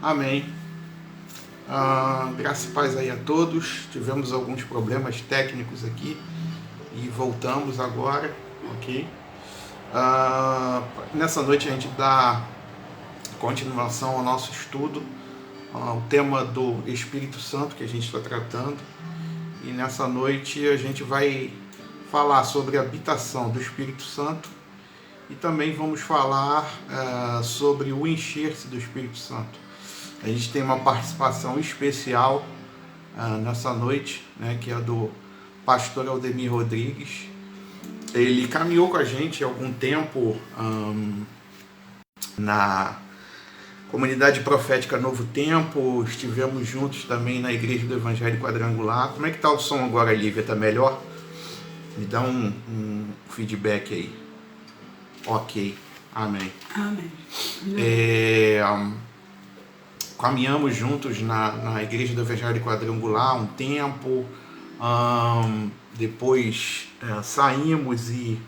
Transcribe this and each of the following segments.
Amém. Graça e paz aí a todos. Tivemos alguns problemas técnicos aqui e voltamos agora, ok? Nessa noite a gente dá continuação ao nosso estudo, ao tema do Espírito Santo que a gente está tratando. E nessa noite a gente vai falar sobre a habitação do Espírito Santo e também vamos falar sobre o encher-se do Espírito Santo. A gente tem uma participação especial nessa noite, né, que é a do pastor Aldemir Rodrigues. Ele caminhou com a gente há algum tempo na comunidade profética Novo Tempo, estivemos juntos também na igreja do Evangelho Quadrangular. Como é que tá o som agora, Lívia? Tá melhor? Me dá um feedback aí. Ok, amém. Amém. Caminhamos juntos na igreja do Evangelho Quadrangular um tempo, depois saímos e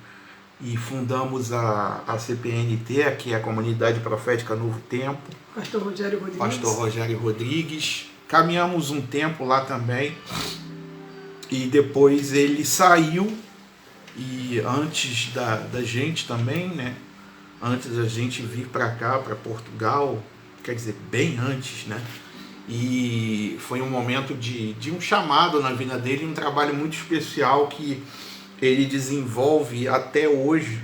fundamos a CPNT, que é a Comunidade Profética Novo Tempo. Pastor Rogério Rodrigues. Pastor Rogério Rodrigues. Caminhamos um tempo lá também e depois ele saiu, e antes da gente também, né? Antes da gente vir para cá, para Portugal, quer dizer, bem antes, né? E foi um momento de um chamado na vida dele, um trabalho muito especial que ele desenvolve até hoje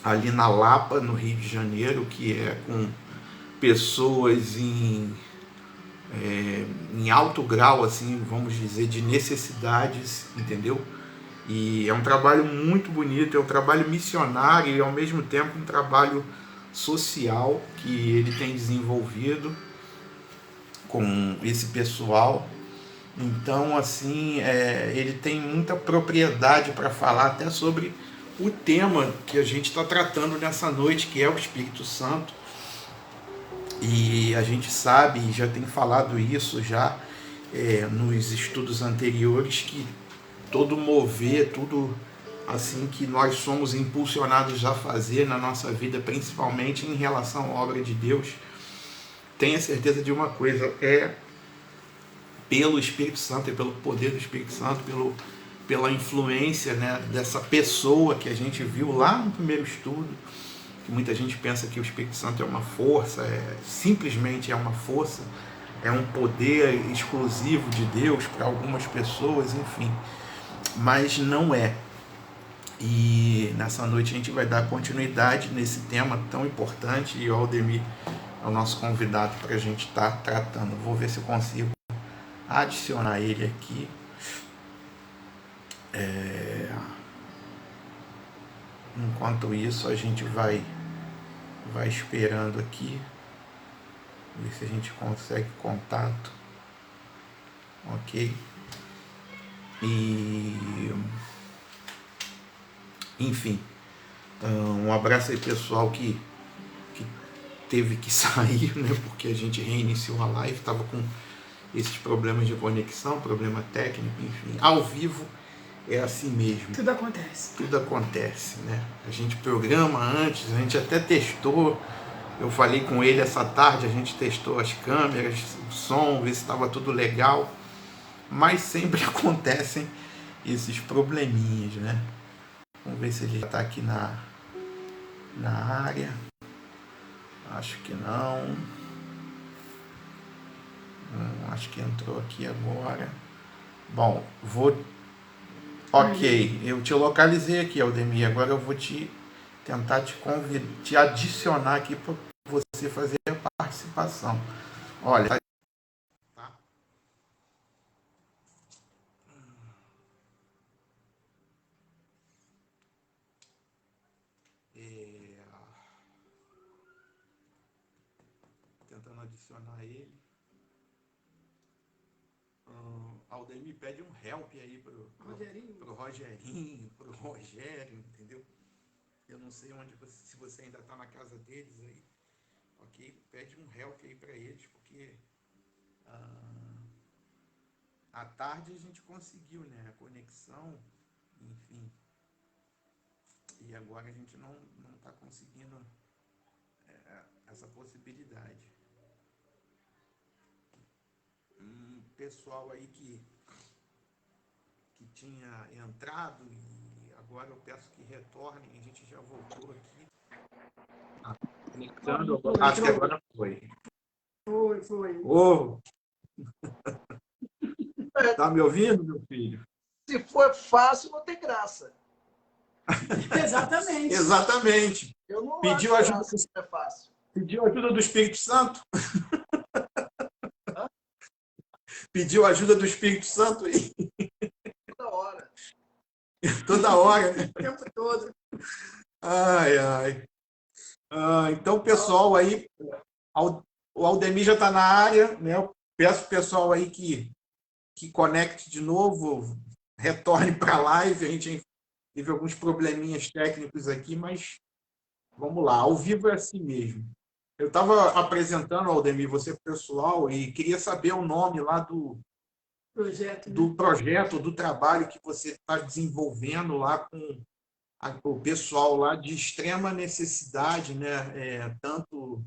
ali na Lapa, no Rio de Janeiro, que é com pessoas em alto grau, assim, vamos dizer, de necessidades, entendeu? E é um trabalho muito bonito, é um trabalho missionário e ao mesmo tempo um trabalho social que ele tem desenvolvido com esse pessoal. Então, assim, ele tem muita propriedade para falar até sobre o tema que a gente está tratando nessa noite, que é o Espírito Santo. E a gente sabe, e já tem falado isso já nos estudos anteriores, que todo mover, tudo assim que nós somos impulsionados a fazer na nossa vida, principalmente em relação à obra de Deus, tenha certeza de uma coisa, é pelo Espírito Santo, é pelo poder do Espírito Santo, pela influência, né, dessa pessoa que a gente viu lá no primeiro estudo, que muita gente pensa que o Espírito Santo é uma força, simplesmente é uma força, é um poder exclusivo de Deus para algumas pessoas, enfim, mas não é. E nessa noite a gente vai dar continuidade nesse tema tão importante, e o Aldemir é o nosso convidado para a gente estar tratando. Vou ver se eu consigo adicionar ele aqui. Enquanto isso, a gente vai esperando aqui, ver se a gente consegue contato. Ok? E enfim, um abraço aí pessoal que teve que sair, né? Porque a gente reiniciou a live, estava com esses problemas de conexão, problema técnico, enfim. Ao vivo é assim mesmo. Tudo acontece. Tudo acontece, né? A gente programa antes, a gente até testou. Eu falei com ele essa tarde, a gente testou as câmeras, o som, ver se estava tudo legal. Mas sempre acontecem esses probleminhas, né? Vamos ver se ele já está aqui na área. Acho que não. Acho que entrou aqui agora. Bom, vou... Ok, eu te localizei aqui, Aldemir. Agora eu vou tentar te adicionar aqui para você fazer a participação. Olha, tá? Tentando adicionar ele. Aldemir pede um help aí pro Rogerinho, pro Rogério, entendeu? Eu não sei se você ainda está na casa deles aí, ok? Pede um help aí para eles, porque à tarde a gente conseguiu, né, a conexão, enfim, e agora a gente não está conseguindo essa possibilidade. pessoal aí que tinha entrado e agora eu peço que retornem. A gente já voltou aqui. Conectando. Acho que agora foi. Foi. Ô, tá me ouvindo, meu filho? Se for fácil, não tem graça. Exatamente. Exatamente. Eu não Pediu acho ajuda, graça, não é fácil. pediu ajuda do Espírito Santo? Pediu ajuda do Espírito Santo aí? Toda hora. Toda hora, né? O tempo todo. Ai, ai. Então, pessoal aí, o Aldemir já está na área, né? Eu peço o pessoal aí que conecte de novo, retorne para a live. A gente teve alguns probleminhas técnicos aqui, mas vamos lá. Ao vivo é assim mesmo. Eu estava apresentando, Aldemir, você pessoal, e queria saber o nome lá Projeto, do projeto, do trabalho que você está desenvolvendo lá com o pessoal lá de extrema necessidade, né? Tanto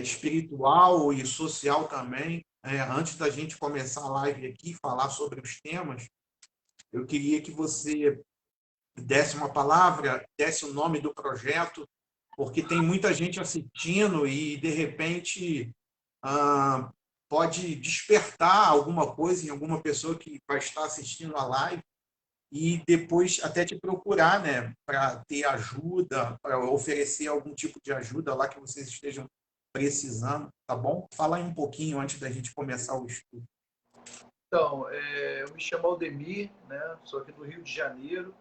espiritual e social também. Antes da gente começar a live aqui, falar sobre os temas, eu queria que você desse uma palavra, desse o nome do projeto, porque tem muita gente assistindo e, de repente, pode despertar alguma coisa em alguma pessoa que vai estar assistindo a live e depois até te procurar, né, para ter ajuda, para oferecer algum tipo de ajuda lá que vocês estejam precisando, tá bom? Fala aí um pouquinho antes da gente começar o estudo. Então, eu me chamo Aldemir, né? Sou aqui do Rio de Janeiro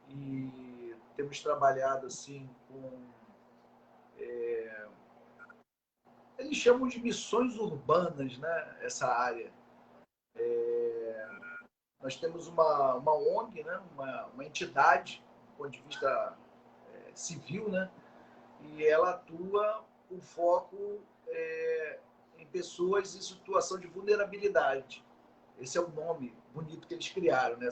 e temos trabalhado assim com... eles chamam de missões urbanas, né? Essa área. Nós temos uma ONG, né? Uma entidade, do ponto de vista civil, né? E ela atua com foco em pessoas em situação de vulnerabilidade. Esse é o nome bonito que eles criaram, né?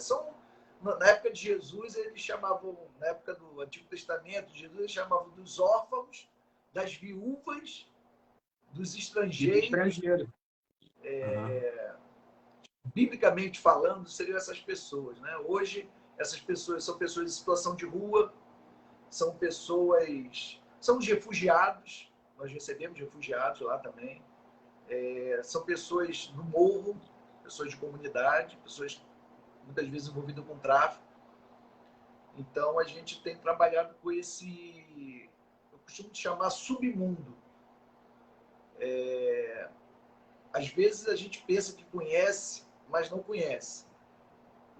Na época de Jesus, eles chamavam, na época do Antigo Testamento, Jesus eles chamavam dos órfãos, das viúvas, dos estrangeiros. Biblicamente falando, seriam essas pessoas, né? Hoje, essas pessoas são pessoas em situação de rua, são os refugiados, nós recebemos refugiados lá também, são pessoas do morro, pessoas de comunidade, pessoas muitas vezes envolvidas com tráfico. Então, a gente tem trabalhado com esse, eu costumo chamar submundo. Às vezes a gente pensa que conhece, mas não conhece.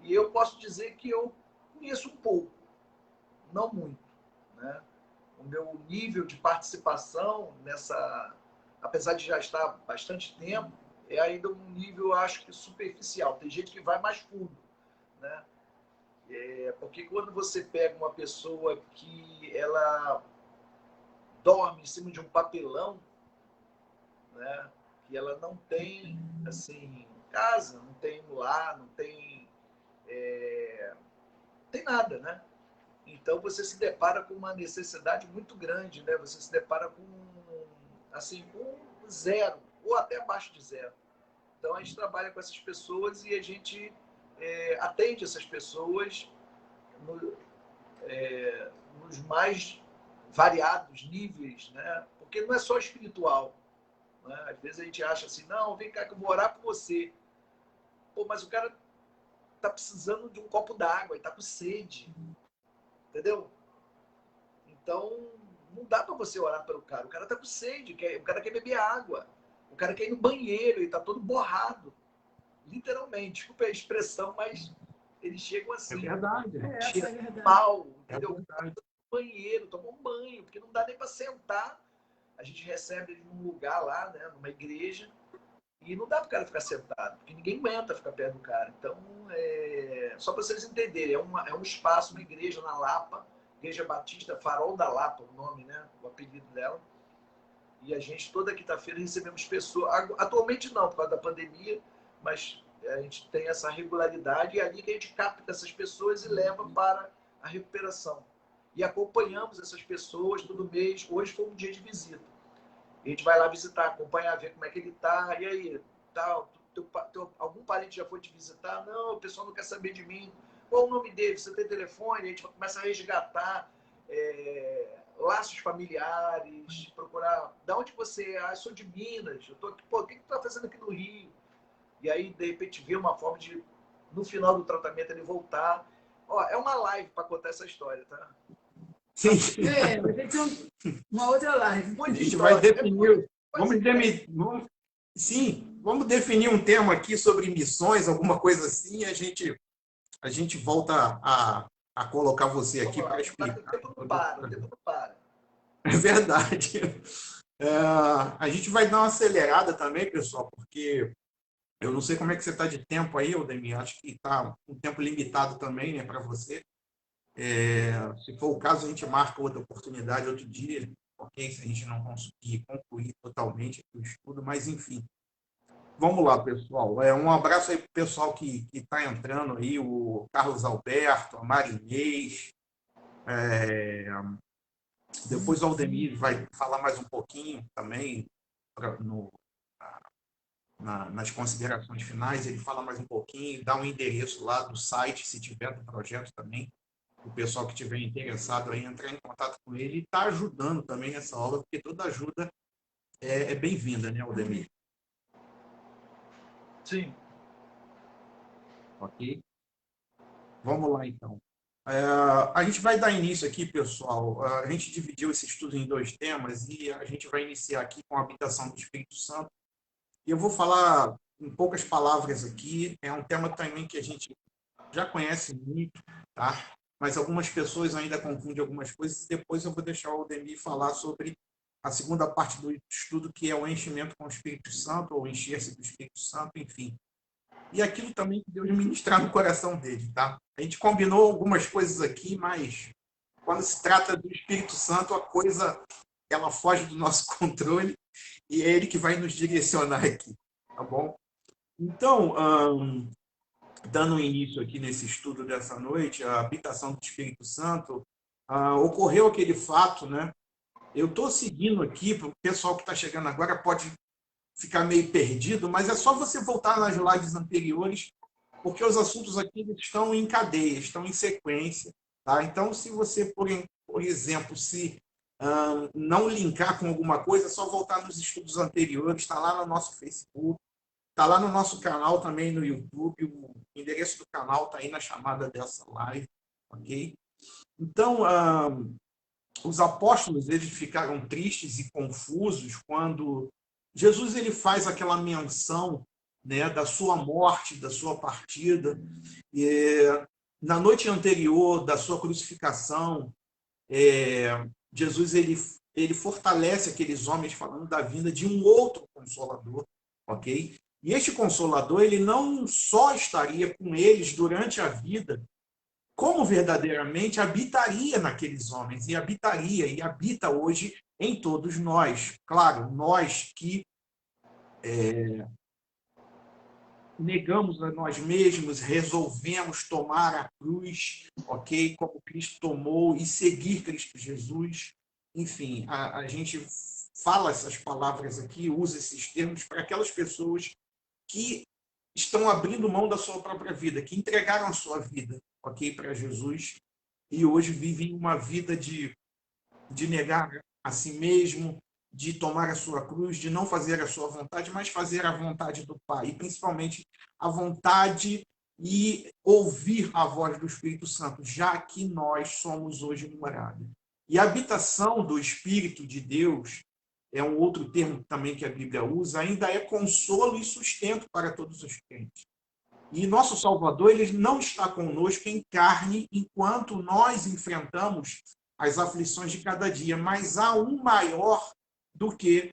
E eu posso dizer que eu conheço um pouco, não muito, né? O meu nível de participação nessa, apesar de já estar há bastante tempo, é ainda um nível, acho que superficial. Tem gente que vai mais fundo, né? Porque quando você pega uma pessoa que ela dorme em cima de um papelão, né? Que ela não tem assim casa, não tem lar, não tem tem nada, né? Então você se depara com uma necessidade muito grande, né? Você se depara com assim com zero ou até abaixo de zero. Então a gente trabalha com essas pessoas e a gente atende essas pessoas nos mais variados níveis, né? Porque não é só espiritual, né? Às vezes a gente acha assim, não, vem cá que eu vou orar por você. Pô, mas o cara tá precisando de um copo d'água, ele tá com sede, entendeu? Então não dá para você orar pelo cara. O cara tá com sede, o cara quer beber água, o cara quer ir no banheiro, ele tá todo borrado, literalmente. Desculpa a expressão, mas eles chegam assim. É verdade. Essa é a verdade. Mal, entendeu? É verdade. Banheiro, tomar um banho, porque não dá nem para sentar. A gente recebe ele num lugar lá, né, numa igreja, e não dá para o cara ficar sentado, porque ninguém aguenta ficar perto do cara. Então, só para vocês entenderem, é um espaço, uma igreja na Lapa, Igreja Batista, Farol da Lapa, o nome, né, o apelido dela. E a gente, toda quinta-feira, recebemos pessoas. Atualmente não, por causa da pandemia, mas a gente tem essa regularidade e é ali que a gente capta essas pessoas e leva para a recuperação. E acompanhamos essas pessoas todo mês. Hoje foi um dia de visita. A gente vai lá visitar, acompanhar, ver como é que ele está. E aí, tal, algum parente já foi te visitar? Não, o pessoal não quer saber de mim. Qual o nome dele? Você tem telefone? A gente começa a resgatar laços familiares, procurar. Da onde você é? Ah, eu sou de Minas. Eu tô aqui, pô, o que tu tá fazendo aqui no Rio? E aí, de repente, vê uma forma de, no final do tratamento, ele voltar. Ó, é uma live para contar essa história, tá? Sim. Vai ter que ser uma outra live. A gente vai definir. Vamos definir um tema aqui sobre missões, alguma coisa assim, e a gente volta a colocar você aqui para explicar. O tempo não para, o tempo não para. É verdade. A gente vai dar uma acelerada também, pessoal, porque eu não sei como é que você está de tempo aí, Aldemir. Acho que está um tempo limitado também, né, para você. Se for o caso, a gente marca outra oportunidade, outro dia, ok? Se a gente não conseguir concluir totalmente o estudo, mas enfim. Vamos lá, pessoal. Um abraço aí para o pessoal que está entrando aí, o Carlos Alberto, a Marinês. Depois o Aldemir vai falar mais um pouquinho também nas considerações finais. Ele fala mais um pouquinho, dá um endereço lá do site, se tiver do projeto também. O pessoal que estiver interessado aí entrar em contato com ele e está ajudando também nessa aula, porque toda ajuda é bem-vinda, né, Aldemir? Sim. Ok? Vamos lá, então. A gente vai dar início aqui, pessoal. A gente dividiu esse estudo em 2 temas e a gente vai iniciar aqui com a habitação do Espírito Santo. E eu vou falar em poucas palavras aqui. É um tema também que a gente já conhece muito, tá? Mas algumas pessoas ainda confundem algumas coisas. Depois eu vou deixar o Aldemir falar sobre a segunda parte do estudo, que é o enchimento com o Espírito Santo, ou encher-se do Espírito Santo, enfim. E aquilo também que Deus ministrar no coração dele, tá? A gente combinou algumas coisas aqui, mas quando se trata do Espírito Santo, a coisa ela foge do nosso controle e é ele que vai nos direcionar aqui, tá bom? Então, dando início aqui nesse estudo dessa noite, a habitação do Espírito Santo, ocorreu aquele fato, né? Eu estou seguindo aqui, para o pessoal que está chegando agora pode ficar meio perdido, mas é só você voltar nas lives anteriores, porque os assuntos aqui eles estão em cadeia, estão em sequência, tá? Então, se você, por exemplo, se não linkar com alguma coisa, é só voltar nos estudos anteriores, está lá no nosso Facebook, está lá no nosso canal também no YouTube, o endereço do canal está aí na chamada dessa live, ok? Então, os apóstolos eles ficaram tristes e confusos quando Jesus ele faz aquela menção, né, da sua morte, da sua partida. E, na noite anterior da sua crucificação, Jesus ele fortalece aqueles homens falando da vinda de um outro Consolador, ok? E este Consolador ele não só estaria com eles durante a vida, como verdadeiramente habitaria naqueles homens, e habitaria, e habita hoje em todos nós. Claro, nós que negamos a nós mesmos, resolvemos tomar a cruz, ok? Como Cristo tomou, e seguir Cristo Jesus. Enfim, a gente fala essas palavras aqui, usa esses termos para aquelas pessoas que estão abrindo mão da sua própria vida, que entregaram a sua vida, ok, para Jesus, e hoje vivem uma vida de negar a si mesmo, de tomar a sua cruz, de não fazer a sua vontade, mas fazer a vontade do Pai, e principalmente a vontade e ouvir a voz do Espírito Santo, já que nós somos hoje morada. E a habitação do Espírito de Deus é um outro termo também que a Bíblia usa, ainda é consolo e sustento para todos os crentes. E nosso Salvador ele não está conosco em carne enquanto nós enfrentamos as aflições de cada dia, mas há um maior do que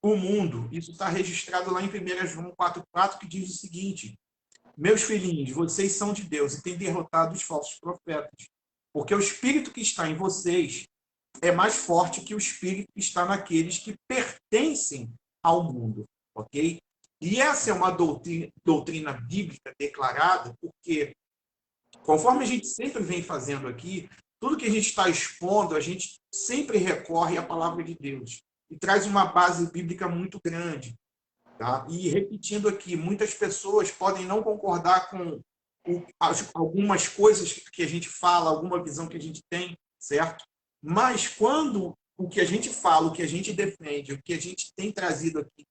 o mundo. Isso está registrado lá em 1 João 4,4, que diz o seguinte: meus filhinhos, vocês são de Deus e têm derrotado os falsos profetas, porque o Espírito que está em vocês é mais forte que o Espírito que está naqueles que pertencem ao mundo, ok? E essa é uma doutrina bíblica declarada, porque, conforme a gente sempre vem fazendo aqui, tudo que a gente está expondo, a gente sempre recorre à palavra de Deus e traz uma base bíblica muito grande. tá? E repetindo aqui, muitas pessoas podem não concordar com algumas coisas que a gente fala, alguma visão que a gente tem, certo? Mas quando o que a gente fala, o que a gente defende, o que a gente tem trazido aqui,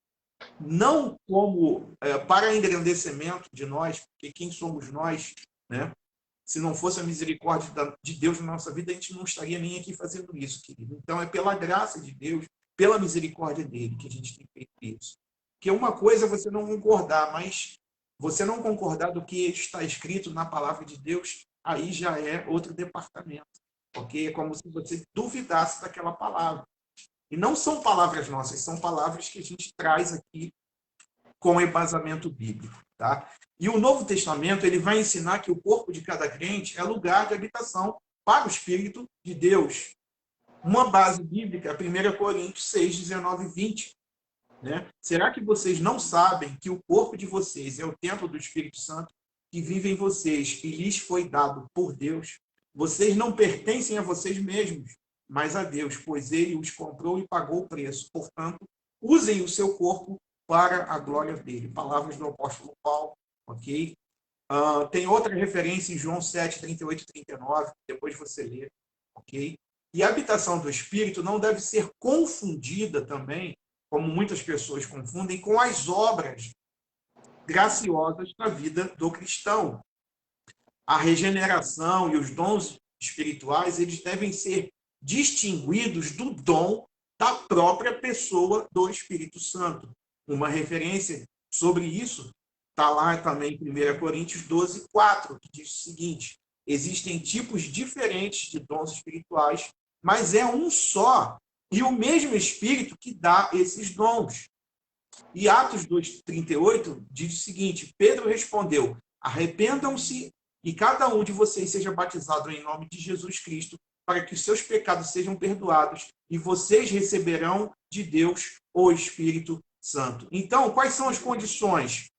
não como para engrandecimento de nós, porque quem somos nós, né? Se não fosse a misericórdia de Deus na nossa vida, a gente não estaria nem aqui fazendo isso, querido. Então, é pela graça de Deus, pela misericórdia dele, que a gente tem feito isso. Porque uma coisa é você não concordar, mas você não concordar do que está escrito na palavra de Deus, aí já é outro departamento. Ok? É como se você duvidasse daquela palavra. E não são palavras nossas, são palavras que a gente traz aqui com embasamento bíblico, tá? E o Novo Testamento ele vai ensinar que o corpo de cada crente é lugar de habitação para o Espírito de Deus. Uma base bíblica é 1 Coríntios 6, 19 e 20. Né? Será que vocês não sabem que o corpo de vocês é o templo do Espírito Santo que vive em vocês e lhes foi dado por Deus? Vocês não pertencem a vocês mesmos, mas a Deus, pois ele os comprou e pagou o preço. Portanto, usem o seu corpo para a glória dele. Palavras do apóstolo Paulo, ok? Tem outra referência em João 7, 38 e 39, depois você lê, ok? E a habitação do Espírito não deve ser confundida também, como muitas pessoas confundem, com as obras graciosas da vida do cristão. A regeneração e os dons espirituais, eles devem ser distinguidos do dom da própria pessoa do Espírito Santo. Uma referência sobre isso está lá também em 1 Coríntios 12, 4, que diz o seguinte: existem tipos diferentes de dons espirituais, mas é um só e o mesmo Espírito que dá esses dons. E Atos 2,38 diz o seguinte: Pedro respondeu: arrependam-se e cada um de vocês seja batizado em nome de Jesus Cristo, para que os seus pecados sejam perdoados e vocês receberão de Deus o Espírito Santo. Então, quais são as condições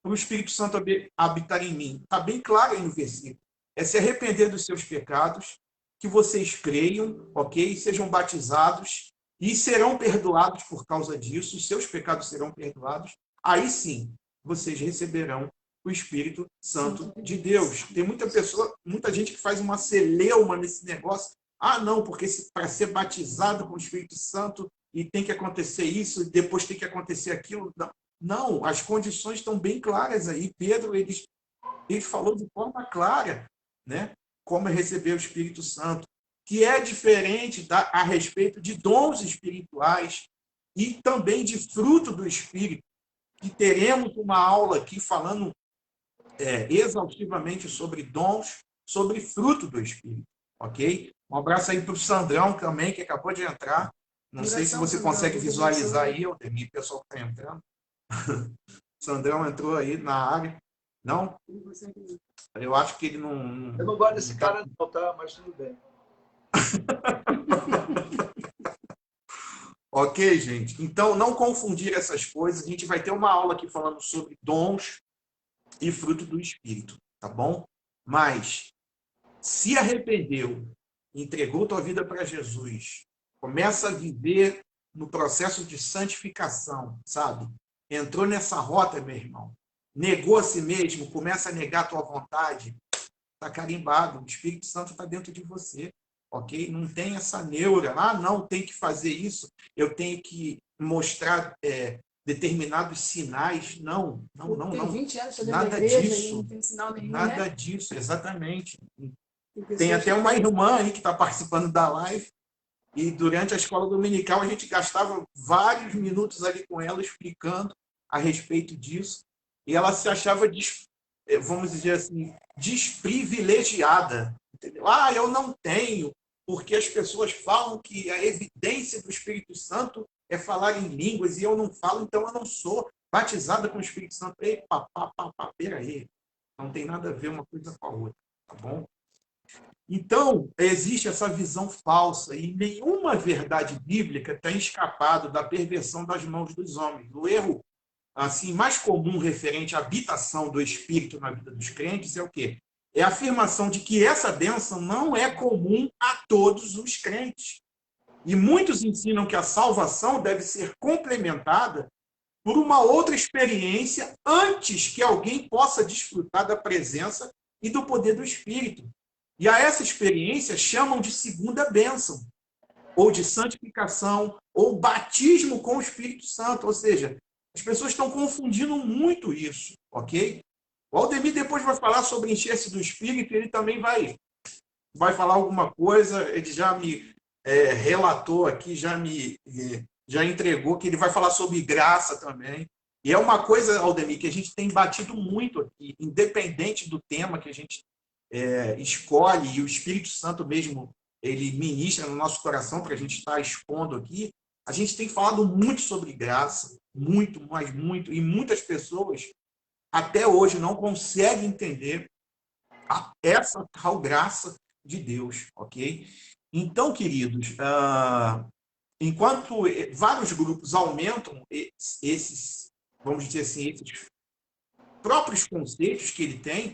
para o Espírito Santo habitar em mim? Está bem claro aí no versículo. É se arrepender dos seus pecados, que vocês creiam, ok? Sejam batizados e serão perdoados por causa disso, os seus pecados serão perdoados. Aí sim, vocês receberão o Espírito Santo de Deus. Tem muita gente que faz uma celeuma nesse negócio. Ah, não, porque para ser batizado com o Espírito Santo e tem que acontecer isso, e depois tem que acontecer aquilo. Não, as condições estão bem claras aí. Pedro, ele falou de forma clara, né? Como é receber o Espírito Santo, que é diferente a respeito de dons espirituais e também de fruto do Espírito, que teremos uma aula aqui falando exaustivamente sobre dons, sobre fruto do Espírito, ok? Um abraço aí para o Sandrão também, que acabou de entrar. Não sei se você consegue visualizar aí, Aldemir, o pessoal que está entrando. Sandrão entrou aí na área. Não? Eu acho que ele não... Eu não gosto desse cara não, tá? Mas tudo bem. Ok, gente? Então, não confundir essas coisas. A gente vai ter uma aula aqui falando sobre dons e fruto do Espírito, tá bom? Mas, se arrependeu, entregou tua vida para Jesus, começa a viver no processo de santificação, sabe? Entrou nessa rota, meu irmão. Negou a si mesmo, começa a negar a tua vontade, está carimbado, o Espírito Santo está dentro de você, ok? Não tem essa neura, não, tem que fazer isso, eu tenho que mostrar determinados sinais, não. Tem 20 anos que eu nada igreja disso, e não tem sinal nenhum, nada né? disso, exatamente. Tem até uma irmã aí que está participando da live, e durante a escola dominical a gente gastava vários minutos ali com ela explicando a respeito disso, e ela se achava, vamos dizer assim, desprivilegiada. Entendeu? Eu não tenho, porque as pessoas falam que a evidência do Espírito Santo é falar em línguas, e eu não falo, então eu não sou batizada com o Espírito Santo. Ei, peraí. Não tem nada a ver uma coisa com a outra, tá bom? Então, existe essa visão falsa e nenhuma verdade bíblica tem escapado da perversão das mãos dos homens. O erro assim mais comum referente à habitação do Espírito na vida dos crentes é o quê? É a afirmação de que essa bênção não é comum a todos os crentes. E muitos ensinam que a salvação deve ser complementada por uma outra experiência antes que alguém possa desfrutar da presença e do poder do Espírito. E a essa experiência chamam de segunda bênção, ou de santificação, ou batismo com o Espírito Santo. Ou seja, as pessoas estão confundindo muito isso, ok? O Aldemir depois vai falar sobre encher-se do Espírito, ele também vai falar alguma coisa, ele já me relatou aqui, já entregou que ele vai falar sobre graça também. E é uma coisa, Aldemir, que a gente tem batido muito aqui, independente do tema que a gente escolhe, e o Espírito Santo mesmo, ele ministra no nosso coração para a gente estar expondo aqui, a gente tem falado muito sobre graça, muito, mas muito, e muitas pessoas até hoje não conseguem entender essa tal graça de Deus, ok? Então, queridos, enquanto vários grupos aumentam esses, vamos dizer assim, esses próprios conceitos que ele tem,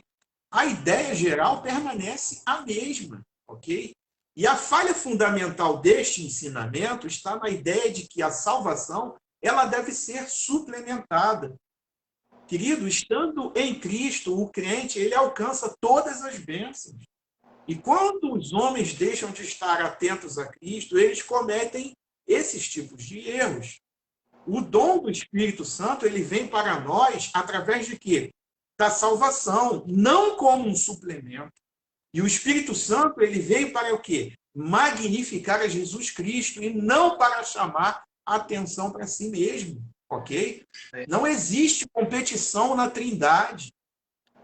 a ideia geral permanece a mesma, ok? E a falha fundamental deste ensinamento está na ideia de que a salvação ela deve ser suplementada. Querido, estando em Cristo, o crente ele alcança todas as bênçãos. E quando os homens deixam de estar atentos a Cristo, eles cometem esses tipos de erros. O dom do Espírito Santo ele vem para nós através de quê? Da salvação, não como um suplemento. E o Espírito Santo ele veio para o quê? Magnificar a Jesus Cristo e não para chamar a atenção para si mesmo, ok? Não existe competição na Trindade.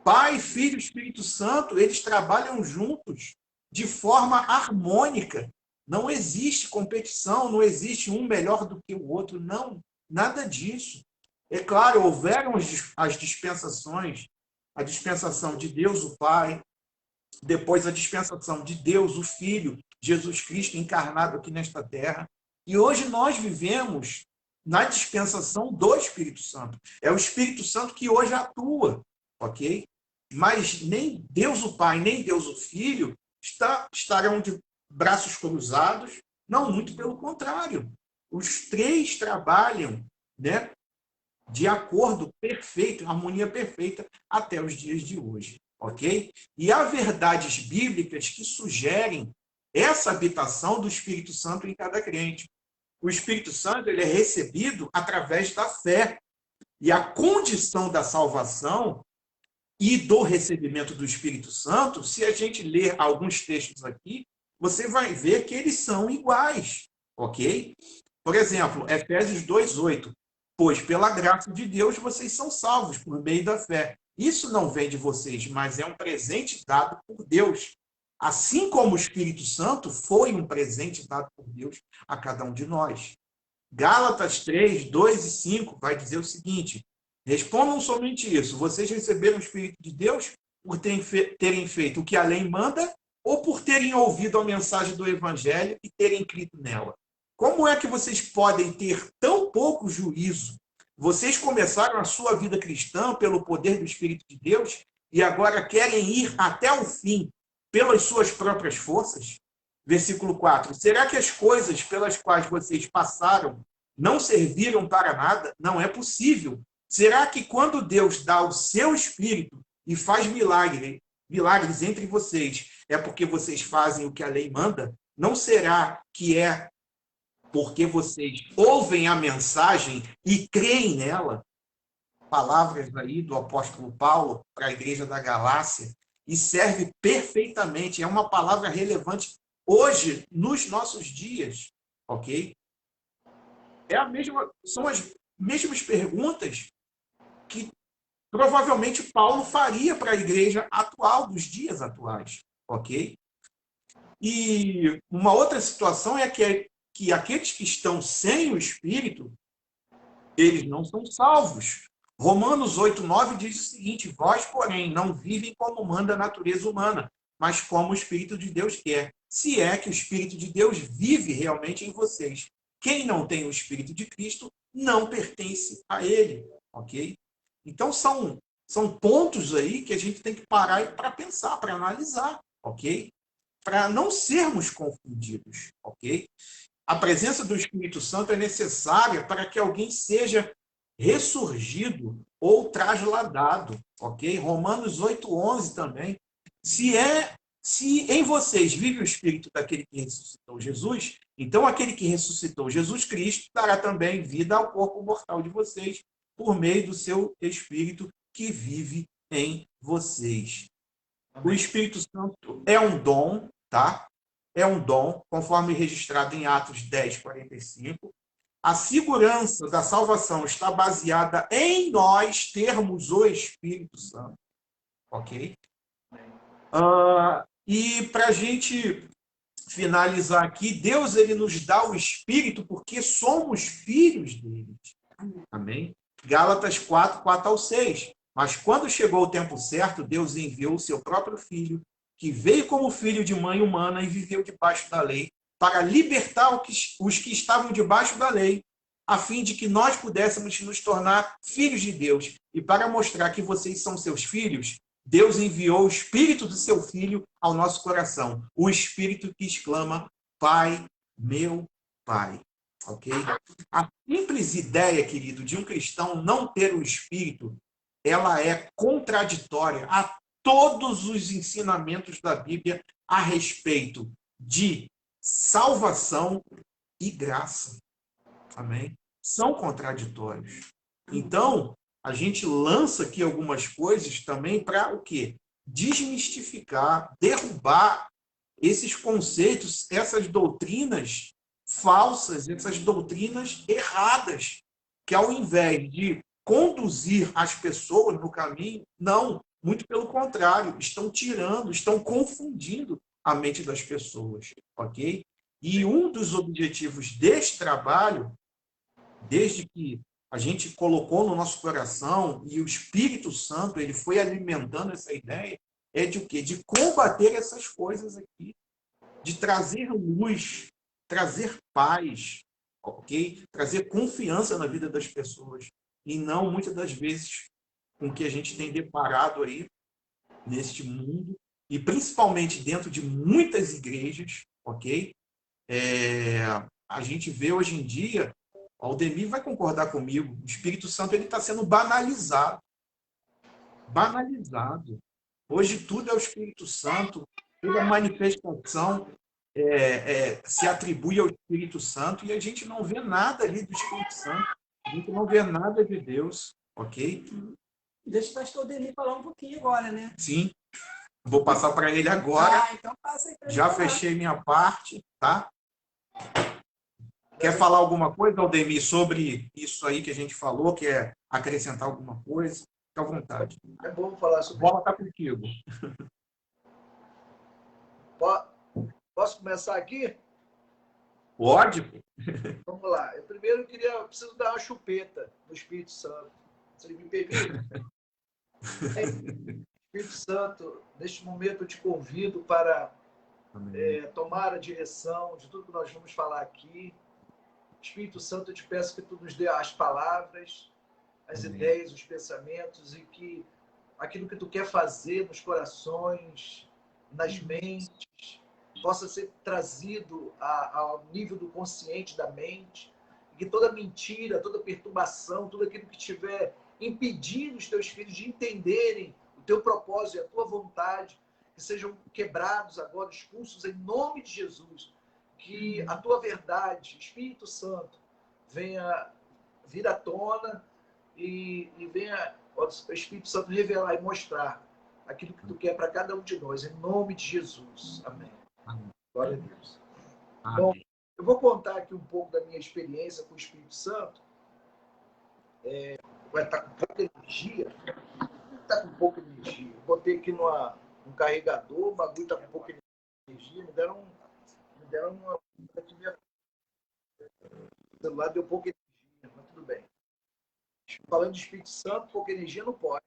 Pai, Filho e Espírito Santo, eles trabalham juntos de forma harmônica. Não existe competição, não existe um melhor do que o outro, não, nada disso. É claro, houveram as dispensações, a dispensação de Deus o Pai, depois a dispensação de Deus o Filho, Jesus Cristo encarnado aqui nesta terra. E hoje nós vivemos na dispensação do Espírito Santo. É o Espírito Santo que hoje atua, ok? Mas nem Deus o Pai, nem Deus o Filho estarão de braços cruzados. Não, muito pelo contrário. Os três trabalham, né, de acordo perfeito, harmonia perfeita, até os dias de hoje. Ok? E há verdades bíblicas que sugerem essa habitação do Espírito Santo em cada crente. O Espírito Santo ele é recebido através da fé. E a condição da salvação e do recebimento do Espírito Santo, se a gente ler alguns textos aqui, você vai ver que eles são iguais, ok? Por exemplo, Efésios 2:8. Pois pela graça de Deus vocês são salvos por meio da fé. Isso não vem de vocês, mas é um presente dado por Deus. Assim como o Espírito Santo foi um presente dado por Deus a cada um de nós. Gálatas 3:2 e 5 vai dizer o seguinte: respondam somente isso. Vocês receberam o Espírito de Deus por terem feito o que a lei manda ou por terem ouvido a mensagem do Evangelho e terem crido nela? Como é que vocês podem ter tão pouco juízo? Vocês começaram a sua vida cristã pelo poder do Espírito de Deus e agora querem ir até o fim pelas suas próprias forças? Versículo 4. Será que as coisas pelas quais vocês passaram não serviram para nada? Não é possível. Será que quando Deus dá o seu Espírito e faz milagres entre vocês, é porque vocês fazem o que a lei manda? Não será que é porque vocês ouvem a mensagem e creem nela? Palavras aí do apóstolo Paulo para a igreja da Galácia, e serve perfeitamente, é uma palavra relevante hoje, nos nossos dias, ok? São as mesmas perguntas que provavelmente Paulo faria para a igreja atual, dos dias atuais, ok? E uma outra situação é que aqueles que estão sem o Espírito, eles não são salvos. Romanos 8:9 diz o seguinte: vós, porém, não vivem como manda a natureza humana, mas como o Espírito de Deus quer. Se é que o Espírito de Deus vive realmente em vocês. Quem não tem o Espírito de Cristo não pertence a ele, ok? Então são pontos aí que a gente tem que parar para pensar, para analisar, ok? Para não sermos confundidos, ok? A presença do Espírito Santo é necessária para que alguém seja ressurgido ou trasladado, ok? Romanos 8:11 também. Se em vocês vive o Espírito daquele que ressuscitou Jesus, então aquele que ressuscitou Jesus Cristo dará também vida ao corpo mortal de vocês, por meio do seu Espírito que vive em vocês. O Espírito Santo é um dom, tá? É um dom, conforme registrado em Atos 10:45. A segurança da salvação está baseada em nós termos o Espírito Santo, ok? E para a gente finalizar aqui, Deus ele nos dá o Espírito porque somos filhos dele. Amém? Gálatas 4:4-6. Mas quando chegou o tempo certo, Deus enviou o seu próprio Filho, que veio como filho de mãe humana e viveu debaixo da lei, para libertar os que estavam debaixo da lei, a fim de que nós pudéssemos nos tornar filhos de Deus. E para mostrar que vocês são seus filhos, Deus enviou o Espírito do seu Filho ao nosso coração. O Espírito que exclama, Pai, meu Pai. Ok? A simples ideia, querido, de um cristão não ter o Espírito, ela é contraditória a todos os ensinamentos da Bíblia a respeito de salvação e graça. Amém? São contraditórios. Então, a gente lança aqui algumas coisas também para o quê? Desmistificar, derrubar esses conceitos, essas doutrinas falsas, essas doutrinas erradas, que ao invés de conduzir as pessoas no caminho, não, muito pelo contrário, estão tirando, estão confundindo a mente das pessoas, ok? E um dos objetivos deste trabalho, desde que a gente colocou no nosso coração e o Espírito Santo ele foi alimentando essa ideia, é de o quê? De combater essas coisas aqui, de trazer luz, trazer paz, ok? Trazer confiança na vida das pessoas. E não, muitas das vezes, com o que a gente tem deparado aí neste mundo, e principalmente dentro de muitas igrejas, ok? A gente vê hoje em dia, o Aldemir vai concordar comigo, o Espírito Santo ele está sendo banalizado. Banalizado. Hoje tudo é o Espírito Santo, toda manifestação se atribui ao Espírito Santo e a gente não vê nada ali do Espírito Santo. A gente não vê nada de Deus, ok? Deixa o pastor Denis falar um pouquinho agora, né? Sim. Vou passar para ele agora. Então passa aí pra Já ele falar. fechei minha parte, tá? Quer falar alguma coisa, Aldemir, sobre isso aí que a gente falou? Quer acrescentar alguma coisa? Fique à vontade. É bom falar sobre A bola está contigo. Posso começar aqui? Pode? Vamos lá. Eu preciso dar uma chupeta no Espírito Santo. Se ele me permite. Espírito Santo, neste momento eu te convido para tomar a direção de tudo que nós vamos falar aqui. Espírito Santo, eu te peço que tu nos dê as palavras, as ideias, os pensamentos e que aquilo que tu quer fazer nos corações, nas mentes, possa ser trazido ao nível do consciente da mente, e que toda mentira, toda perturbação, tudo aquilo que estiver impedindo os teus filhos de entenderem o teu propósito e a tua vontade, que sejam quebrados agora, expulsos em nome de Jesus, que a tua verdade, Espírito Santo, venha vir à tona e venha o Espírito Santo revelar e mostrar aquilo que tu quer para cada um de nós, em nome de Jesus. Amém. Glória a Deus. Amém. Bom, eu vou contar aqui um pouco da minha experiência com o Espírito Santo. Vai estar com pouca energia. Está com pouca energia. Botei aqui num carregador, o bagulho está com pouca energia. Me deram uma. O celular deu pouca energia, mas tudo bem. Falando de Espírito Santo, pouca energia não pode.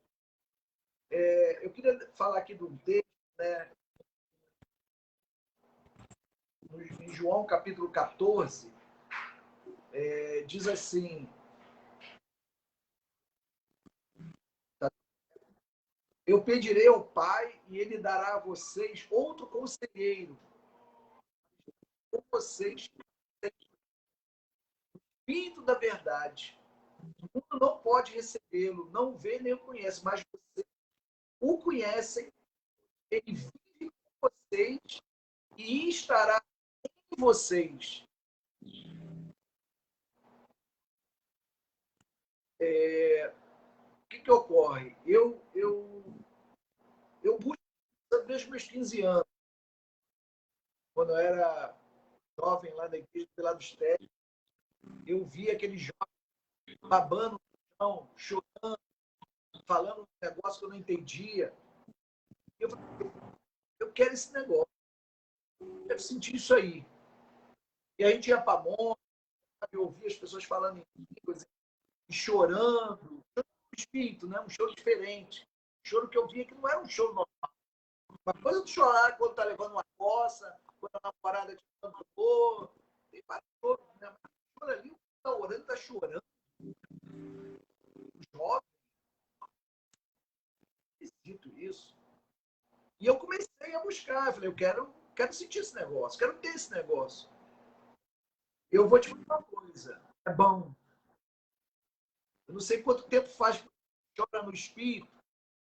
Eu queria falar aqui de um texto, né? Em João capítulo 14, diz assim: eu pedirei ao Pai e ele dará a vocês outro conselheiro, com vocês, Espírito da verdade. O mundo não pode recebê-lo, não vê nem o conhece, mas vocês o conhecem, ele vive com vocês e estará em vocês. O que ocorre? Eu busco desde os meus 15 anos, quando eu era jovem lá da igreja, lá dos Técnicos, eu via aquele jovem babando no chão, chorando, falando um negócio que eu não entendia. Eu falei, eu quero esse negócio, eu quero sentir isso aí. E aí a gente ia para monte, eu ouvia as pessoas falando em línguas, e chorando, espírito, né? Um choro diferente. Um choro que eu via que não era um choro normal. Uma coisa de chorar quando tá levando uma coça, quando a namorada te cantou. Tem vários choros, né? Mas o choro ali, o que tá orando, tá chorando. O jovem, esquisito isso. E eu comecei a buscar. Eu falei, eu quero sentir esse negócio, quero ter esse negócio. Eu vou te falar uma coisa. É bom. Eu não sei quanto tempo faz que chora no espírito,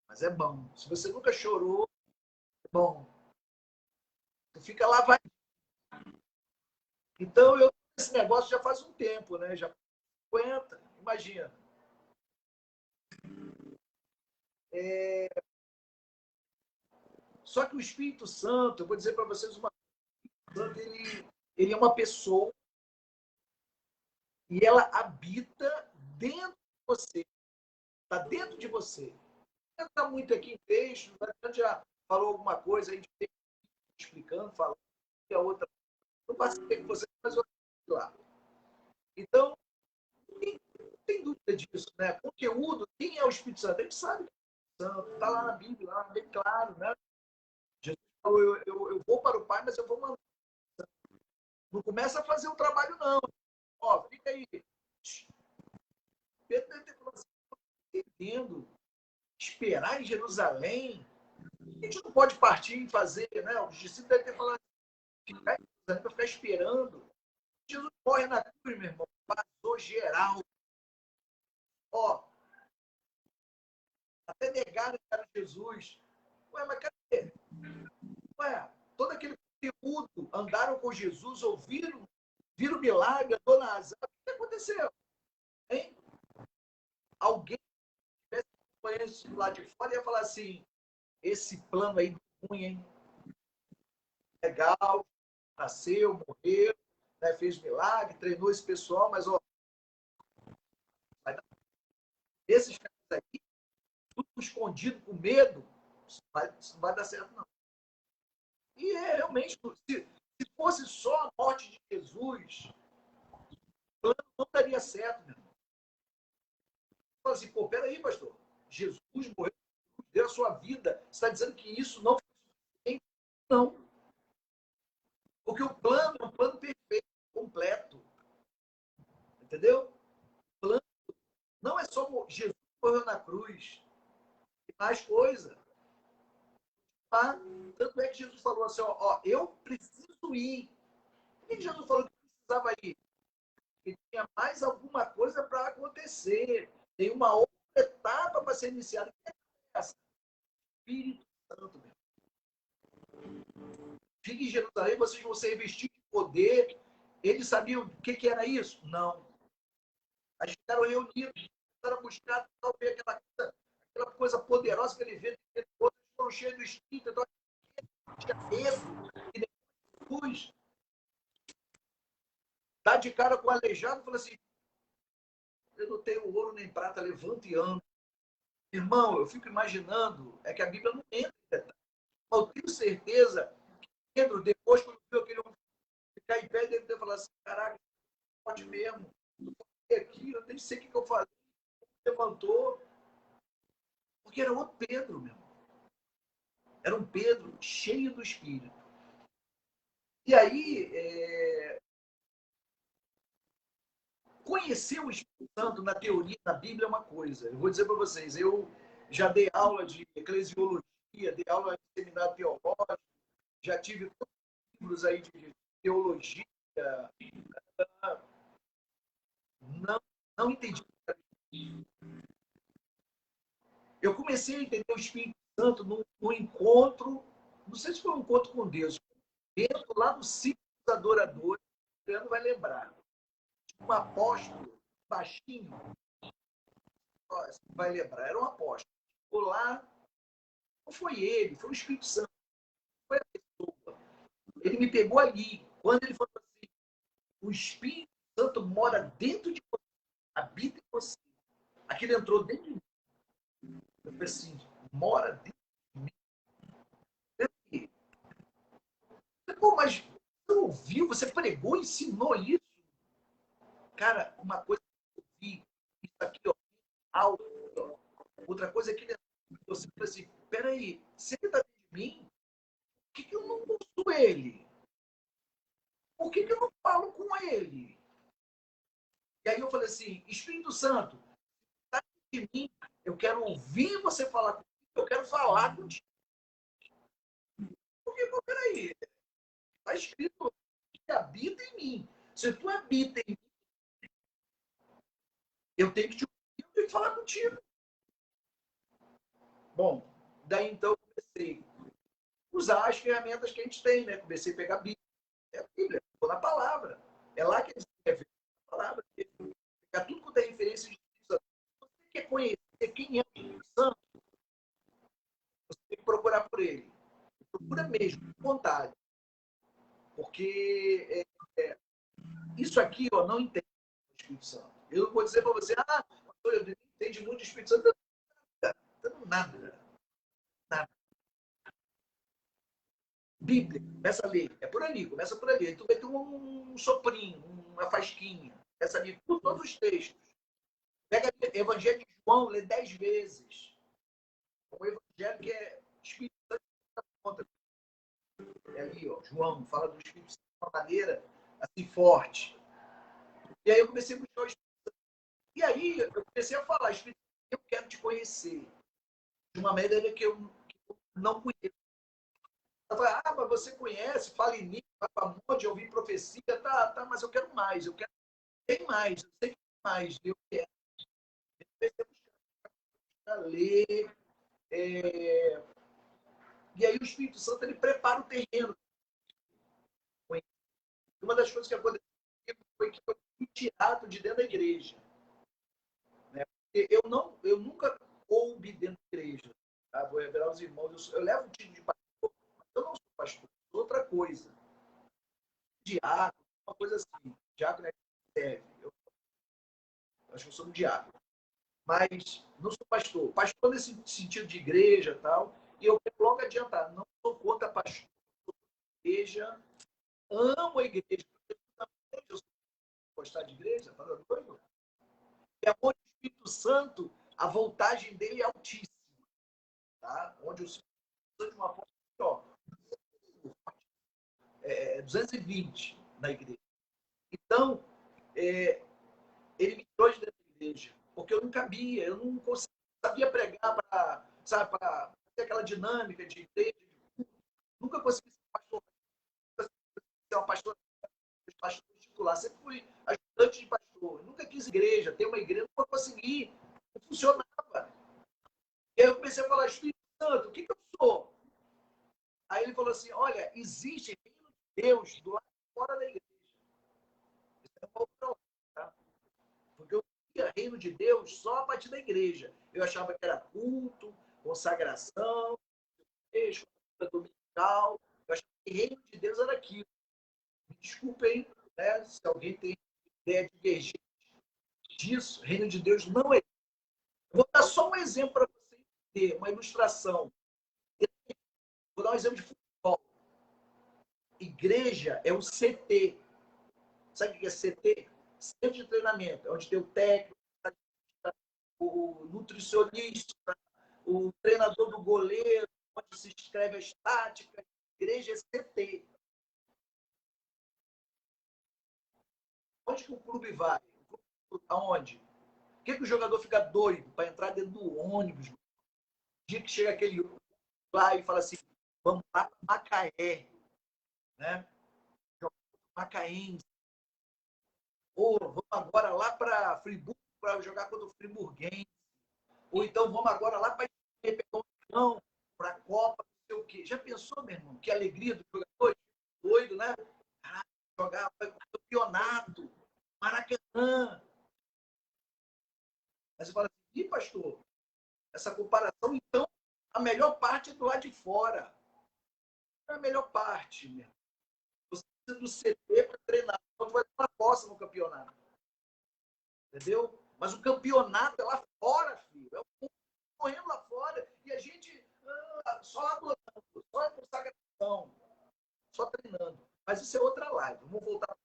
mas é bom. Se você nunca chorou, é bom. Tu fica lá, vai. Então, eu esse negócio já faz um tempo, né? Já 50, imagina. Só que o Espírito Santo, eu vou dizer para vocês uma coisa, ele é uma pessoa e ela habita dentro de você. Está dentro de você. Não está muito aqui em texto, a gente já falou alguma coisa, a gente tem explicando, falando, e a outra. Não passei com você, mas eu lá. Então, tem dúvida disso, né? Conteúdo, quem é o Espírito Santo? A gente sabe que é o Espírito Santo, está lá na Bíblia, lá, bem claro, né? Jesus falou, eu vou para o Pai, mas eu vou mandar. Não começa a fazer o trabalho, não. Ó, fica aí. Pedro deve ter falado assim, entendendo. Esperar em Jerusalém. A gente não pode partir e fazer, né? Os discípulos devem ter falado, ficar em Jerusalém para ficar esperando. Jesus morre na cruz, meu irmão. Passou geral. Ó, até negaram que era Jesus. Ué, mas cadê? Ué, todo aquele conteúdo, andaram com Jesus, ouviram, viram milagre, andou na azar. O que aconteceu? Hein? Alguém que conhece lá de fora ia falar assim, esse plano aí ruim, hein? Legal, nasceu, morreu, né, fez milagre, treinou esse pessoal, mas ó, esses caras aí, tudo escondido com medo, isso não vai dar certo, não. E realmente, se fosse só a morte de Jesus, o plano não daria certo, meu irmão. Fala assim, pô, peraí, pastor, Jesus morreu, deu a sua vida, você está dizendo que isso não foi suficiente? Não. Porque o plano é um plano perfeito, completo. Entendeu? O plano não é só Jesus morreu na cruz, tem mais coisa. Tá? Tanto é que Jesus falou assim, ó, eu preciso ir. Por que Jesus falou que precisava ir? Porque tinha mais alguma coisa para acontecer. Tem uma outra etapa para ser iniciada. Que é essa? Espírito Santo. Meu. Fique em Jerusalém, vocês vão ser revestidos de poder. Eles sabiam o que era isso? Não. Aí ficaram reunidos, começaram a buscar talvez aquela coisa poderosa que ele vê, outros foram cheios do Espírito, então tinha medo, e depois tá de cara com o aleijado e fala assim, eu não tenho ouro nem prata, levanta e anda. Irmão, eu fico imaginando, é que a Bíblia não entra em detalhe. Eu tenho certeza que Pedro, depois, quando viu aquele homem ficar em pé, deve ter falado assim, caraca, pode mesmo, eu aqui, eu nem sei o que eu falei, levantou, porque era outro Pedro, meu irmão. Era um Pedro cheio do Espírito. E aí, conhecer o Espírito Santo na teoria, na Bíblia, é uma coisa. Eu vou dizer para vocês, eu já dei aula de eclesiologia, dei aula de seminário teológico, já tive livros aí de teologia. Não, não entendi. Eu comecei a entender o Espírito Santo no encontro, não sei se foi um encontro com Deus, dentro lá do ciclo dos adoradores, o Leandro vai lembrar. Um apóstolo, baixinho, vai lembrar, era um apóstolo. Ficou lá, não foi ele, foi o Espírito Santo, foi a pessoa. Ele me pegou ali, quando ele falou assim, o Espírito Santo mora dentro de você, habita em você. Aquilo entrou dentro de mim. Eu falei assim, mora dentro de mim. Pô, mas você ouviu, você pregou, ensinou isso? Cara, uma coisa que eu vi, isso aqui, ó, alto, ó. Outra coisa é que você fala assim, peraí, se ele está dentro de mim, por que eu não ouço ele? Por que eu não falo com ele? E aí eu falei assim, Espírito Santo, está dentro de mim, eu quero ouvir você falar comigo, eu quero falar contigo. Porque, pô, peraí, está escrito que habita em mim. Se tu habita em mim, eu tenho que te ouvir, eu tenho que falar contigo. Bom, daí então eu comecei a usar as ferramentas que a gente tem, né? Comecei a pegar a Bíblia. É a Bíblia, estou na palavra. É lá que eles escrevem a palavra. Pegar tudo quanto é referência de Espírito Santo. Se você quer conhecer quem é o Espírito Santo, você tem que procurar por ele. Procura mesmo, com vontade. Porque isso aqui, ó, não entende o Espírito Santo. Eu não vou dizer para você, eu não entendo muito do Espírito Santo. Nada. Nada. Bíblia, começa a ler. É por ali, começa por ali. Aí tu vai ter um soprinho, uma fasquinha. Começa a ler por todos os textos. Pega Evangelho de João, lê 10 vezes. O Evangelho que é Espírito Santo. É ali, ó, João, fala do Espírito Santo de uma maneira assim forte. E aí eu comecei a buscar o Espírito Santo. E aí eu comecei a falar, Espírito Santo, eu quero te conhecer. De uma maneira que eu não conheço. Ela fala, mas você conhece, fala em mim, vai para onde, ouvir profecia, tá, mas eu quero mais, eu quero tem mais, eu sei que tem mais, eu quero. Ler. E aí o Espírito Santo ele prepara o terreno. Uma das coisas que aconteceu foi que eu fui tirado de dentro da igreja. Né? Eu nunca coube dentro da igreja. Tá? Vou revelar aos irmãos, eu levo o título de pastor, mas eu não sou pastor, sou outra coisa. Diácono, uma coisa assim. Diácono é que serve. Eu acho que eu sou um diácono. Mas não sou pastor. Pastor nesse sentido de igreja e tal. E eu quero logo adiantar, não sou contra pastor, sou igreja, amo a igreja. Eu sou gostar de igreja, tá doido? E amor do Espírito Santo, a voltagem dele é altíssima. Tá? Onde o Espírito Santo de uma forma, ó, 220 na igreja. Então, ele me trouxe dentro da igreja, porque eu não cabia, eu não conseguia, sabia pregar para ter aquela dinâmica de igreja. Nunca consegui ser pastor, ser uma pastora titular, sempre fui ajudante de pastor. Nunca quis igreja, ter uma igreja, nunca consegui, não funcionava. E aí eu comecei a falar, Espírito Santo, o que eu sou? Aí ele falou assim, olha, existe reino de Deus do lado de fora da igreja. Isso é outra hora, tá? Porque eu via reino de Deus só a partir da igreja. Eu achava que era culto, consagração, dominical. Eu achava que reino de Deus era aquilo. Me desculpem, né, se alguém tem ideia divergente disso. Reino de Deus não é. Eu vou dar só um exemplo para você entender, uma ilustração. Vou dar um exemplo de futebol. Igreja é o CT. Sabe o que é CT? Centro de treinamento, onde tem o técnico, o nutricionista, o treinador do goleiro, onde se escreve as táticas. Igreja é CT. Onde que o clube vai? Aonde? Por que o jogador fica doido para entrar dentro do ônibus? No dia que chega aquele lá e fala assim, vamos lá para Macaé, né? Macaense. Ou vamos agora lá para Friburgo para jogar contra o Friburgo. friburguense. Ou então vamos agora lá para pegar um avião para a Copa, não sei o quê. Já pensou, meu irmão? Que alegria dos jogadores? Doido, né? Ah, jogar campeonato, Maracanã. Mas você fala assim, ih, pastor, essa comparação, então, a melhor parte é do lado de fora. É a melhor parte, meu. Você precisa do CT para treinar. Então, vai ter uma coça no campeonato. Entendeu? Mas o campeonato é lá fora, filho. É o povo correndo lá fora e a gente só adorando, só consagração, só treinando. Mas isso é outra live. Vamos voltar.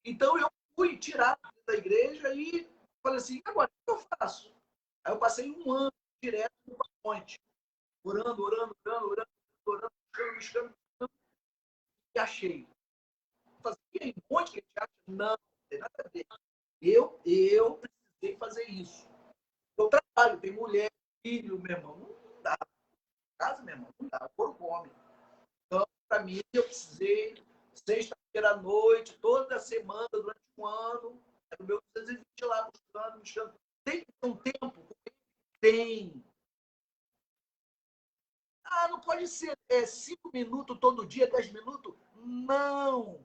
Então eu fui tirado da igreja e falei assim, agora o que eu faço? Aí eu passei um ano direto no PowerPoint, orando, buscando, e achei. Fazia um monte que a gente acha, não tem nada a ver. Eu precisei fazer isso. Eu trabalho, tem mulher, filho, meu irmão, não dá. Casa, meu irmão, não dá, o corpo come. Então, para mim, eu precisei, sexta-feira à noite, toda semana, durante um ano, era o meu 220 lá, buscando. Tem que ter um tempo? Tem. Ah, não pode ser 5 minutos todo dia, 10 minutos? Não.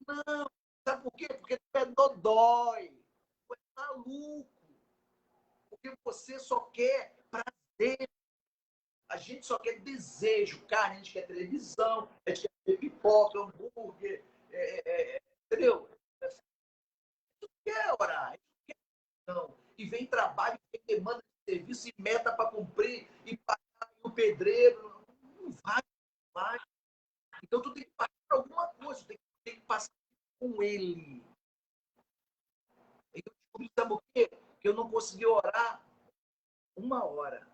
Não. Sabe por quê? Porque tu é dodói. Tu é maluco. Porque você só quer prazer. A gente só quer desejo, carne, a gente quer televisão, a gente quer ver pipoca, hambúrguer, entendeu? A gente não quer orar, a gente não quer não. E vem trabalho, vem demanda de serviço e meta para cumprir, e pagar o pedreiro. Não vai, não vai. Então tu tem que passar por alguma coisa, tu tem que passar com ele. Então, descobri, sabe o quê? Que eu não consegui orar 1 hora.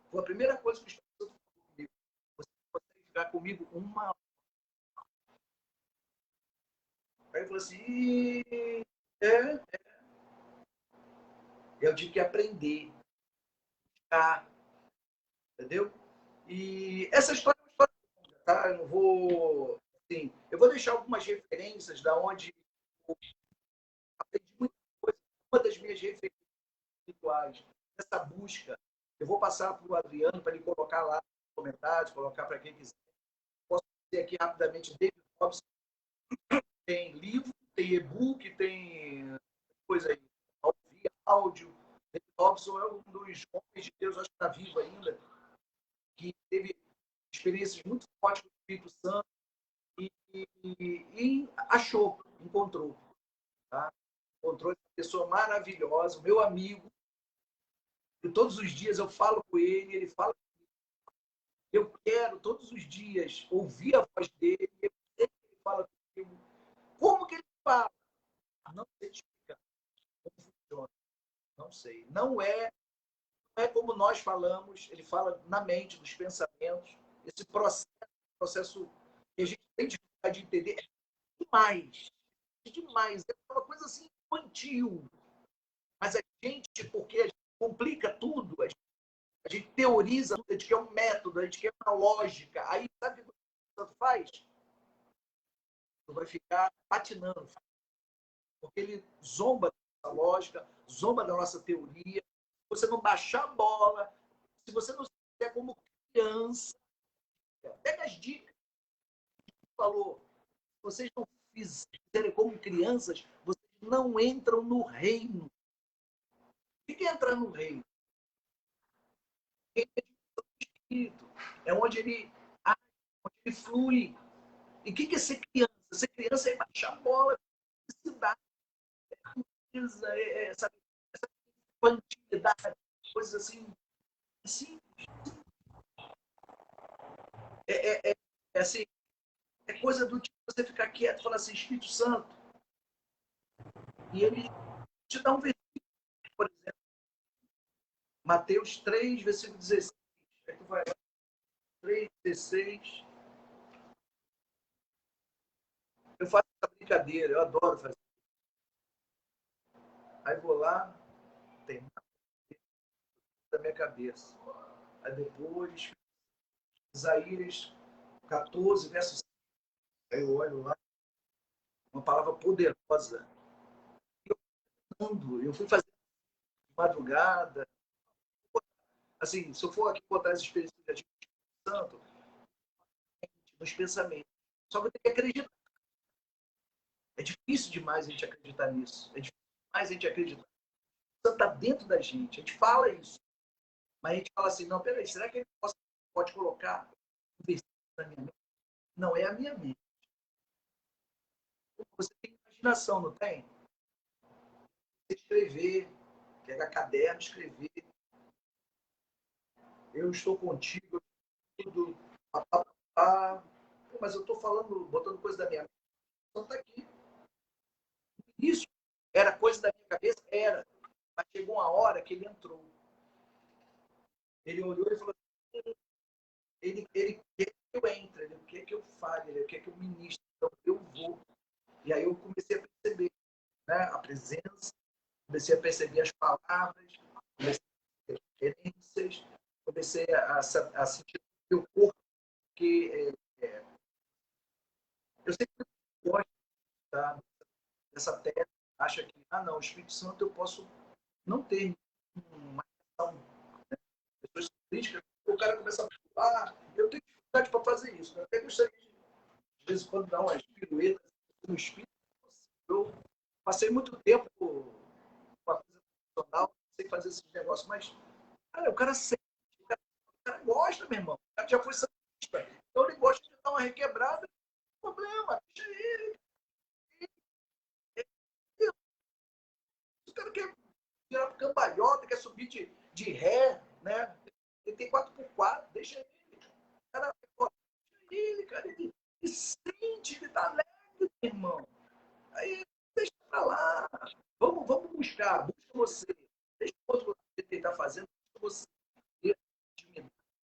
Foi a primeira coisa que o Espírito Santo falou comigo. Você consegue ficar comigo 1 hora. Aí eu falei assim, é. Eu tive que aprender, tá? Entendeu? E essa história é uma história longa, tá? Eu não vou, assim, eu vou deixar algumas referências da onde eu aprendi muita coisa. Uma das minhas referências espirituais, essa busca, eu vou passar para o Adriano para ele colocar lá nos comentários, colocar para quem quiser. Posso dizer aqui rapidamente, David Robson tem livro, tem e-book, tem coisa aí, áudio. David Robson é um dos homens de Deus, acho que está vivo ainda, que teve experiências muito fortes com o Espírito Santo e achou, encontrou. Tá? Encontrou essa pessoa maravilhosa, meu amigo, e todos os dias eu falo com ele, ele fala comigo. Eu quero todos os dias ouvir a voz dele, eu sei que ele fala comigo. Como que ele fala? Não sei te explicar como funciona. Não sei. Não é como nós falamos, ele fala na mente, nos pensamentos. Esse processo que a gente tem dificuldade de entender é demais. É demais. É uma coisa assim infantil. Mas a gente, porque a gente complica tudo, a gente teoriza tudo, a gente quer um método, a gente quer uma lógica. Aí, sabe o que o Santo faz? Tu vai ficar patinando. Porque ele zomba da nossa lógica, zomba da nossa teoria. Se você não baixar a bola, se você não se fizer como criança, pega as dicas que falou. Se vocês não fizerem como crianças, vocês não entram no reino. O que é entrar no reino? É onde ele age, onde ele flui. E o que é ser criança? Ser criança é baixar a bola, felicidade, sabe, essa infantilidade, coisas assim, assim, é coisa do tipo você ficar quieto e falar assim, Espírito Santo, e ele te dá um versículo, por exemplo, Mateus 3, versículo 16. Aí tu vai lá, 3, 16. Eu faço essa brincadeira, eu adoro fazer. Aí vou lá, tem nada da minha cabeça. Aí depois, Isaías 14, verso 5. Aí eu olho lá, uma palavra poderosa. Eu fui fazer de madrugada. Assim, se eu for aqui botar as experiências do Espírito Santo, nos pensamentos. Só que eu tenho que acreditar. É difícil demais a gente acreditar nisso. É difícil demais a gente acreditar. O Santo está dentro da gente. A gente fala isso. Mas a gente fala assim, não, peraí, será que ele pode colocar um versículo na minha mente? Não, é a minha mente. Você tem imaginação, não tem? Você escrever, pegar caderno, escrever. Eu estou contigo, tudo. Mas eu estou falando, botando coisa da minha mente. Não está aqui. Isso era coisa da minha cabeça? Era. Mas chegou uma hora que ele entrou. Ele olhou e falou assim, ele quer que eu entre, ele quer que eu fale, ele quer que eu ministre. Então eu vou. E aí eu comecei a perceber, né, a presença, comecei a perceber as palavras, comecei a ter referências, comecei a sentir o meu corpo, que eu sempre gosto dessa terra, acha que, não, o Espírito Santo eu posso não ter uma ação. Pessoas críticas, o cara começa a falar, eu tenho dificuldade para fazer isso. Eu até gostaria de vez em quando, dar umas piruetas no espírito. Eu passei muito tempo com uma coisa profissional, sem fazer esses negócios, mas, cara, o cara sente, o cara gosta, meu irmão. O cara já foi santista, então ele gosta de dar uma requebrada, não tem problema, deixa ele. O cara quer virar cambalhota, quer subir de ré, né? Ele tem 4x4, deixa ele. O cara, deixa ele, cara, ele sente, ele tá alegre, irmão. Aí deixa pra lá. Vamos buscar, busca você. Deixa o outro que ele está fazendo, busca você.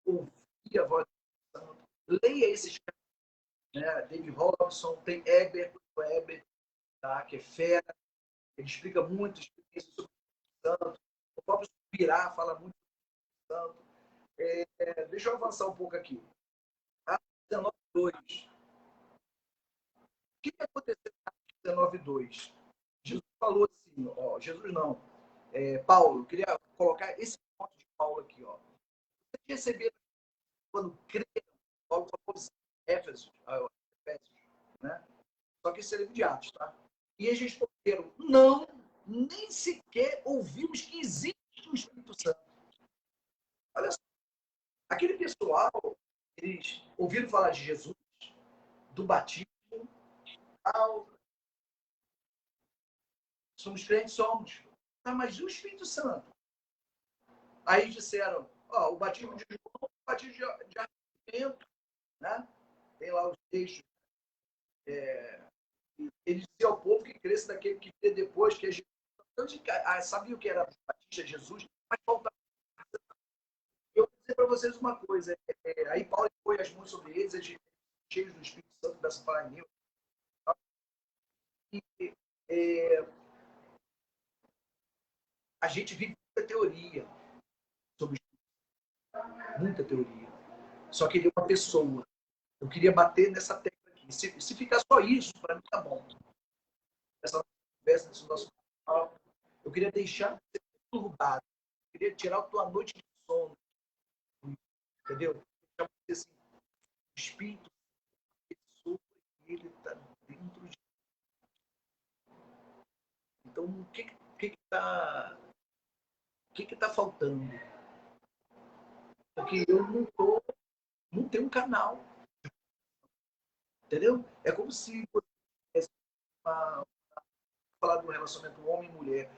Ouvir a voz do Santo. Leia esses caras, né? David Robson, tem Eber, tá? Que é fera. Ele explica muito experiência sobre o Santo. O próprio Pirá fala muito sobre o Santo. Deixa eu avançar um pouco aqui. Atos 19:2. O que aconteceu em Atos 19:2? Jesus falou assim, ó, Jesus não, Paulo, eu queria colocar esse ponto de Paulo aqui, ó. Vocês receberam quando creram, Paulo falou assim, Éfesos, né? Só que esse é livro de Atos, tá? E eles responderam, não, nem sequer ouvimos que existe o Espírito Santo. Olha só, aquele pessoal, eles ouviram falar de Jesus, do batismo, somos crentes, somos. Ah, mas e o Espírito Santo? Aí disseram, o batismo de João, o batismo de arrependimento, né? Tem lá os textos. Ele dizia ao povo que cresce daquele que crê depois, que é Jesus. Então, sabia o que era Batista, Jesus, mas faltava. Eu vou dizer para vocês uma coisa. Aí Paulo põe as mãos sobre eles cheios do Espírito Santo dessa palavra. E a gente vive muita teoria sobre muita teoria. Só que ele é uma pessoa. Eu queria bater nessa tecla aqui. Se ficar só isso, para mim tá bom. Essa conversa, esse nosso canal, eu queria deixar você perturbado. Eu queria tirar a tua noite de sono. Entendeu? Assim, o Espírito pessoa, ele está dentro de. Então, o que está faltando? Porque eu não tenho um canal. Entendeu? É como se você falar de um relacionamento homem e mulher.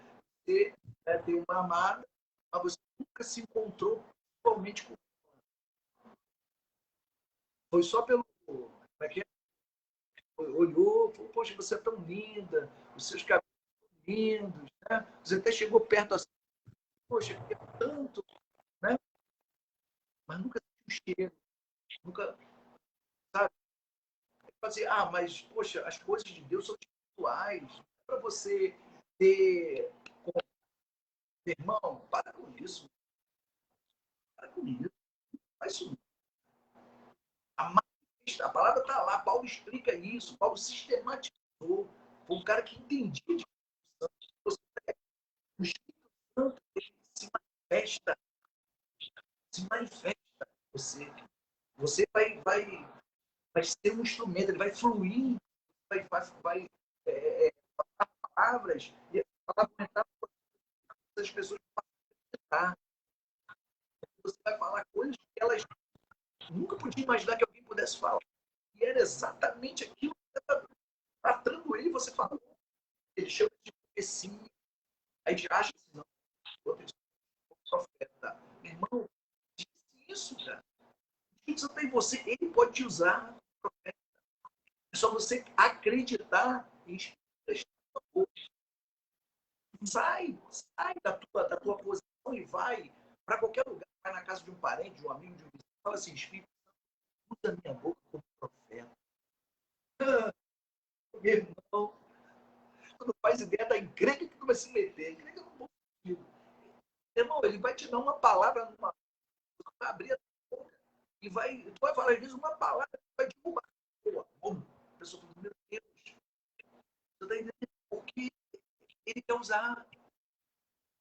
Você tem uma amada, mas você nunca se encontrou totalmente com ela. Foi só pelo. Como é que é? Olhou, falou, poxa, você é tão linda, os seus cabelos são lindos, né? Você até chegou perto assim, poxa, eu quero tanto, né? Mas nunca sentiu o cheiro, nunca, sabe? Fazer, mas, poxa, as coisas de Deus são espirituais. Não é para você ter. Irmão, para com isso. Para com isso. Faz isso. A palavra está lá, Paulo explica isso, Paulo sistematizou. Foi um cara que entendia de se manifesta em você. Você vai ser um instrumento, ele vai fluir, vai falar palavras, e falar as pessoas vão acreditar. Você vai falar coisas que elas nunca podiam imaginar que alguém pudesse falar. E era exatamente aquilo que estava tratando ele, você falou. Ele chama de profecia. Aí a gente acha assim, não, outro profeta. Meu irmão, disse isso, cara. O Espírito Santo tem em você, ele pode te usar. É só você acreditar e sai da tua posição e vai para qualquer lugar, vai na casa de um parente, de um amigo, de um vizinho, fala assim, Espírito Santo, usa minha boca como profeta. Meu irmão, tu não faz ideia da encrenca que tu vai se meter. Encrenca no bom sentido. Irmão, ele vai te dar uma palavra, vai abrir a tua boca e tu vai falar às vezes uma palavra que vai derrubar. A pessoa fala, meu Deus, você está entendendo? Porque ele quer usar.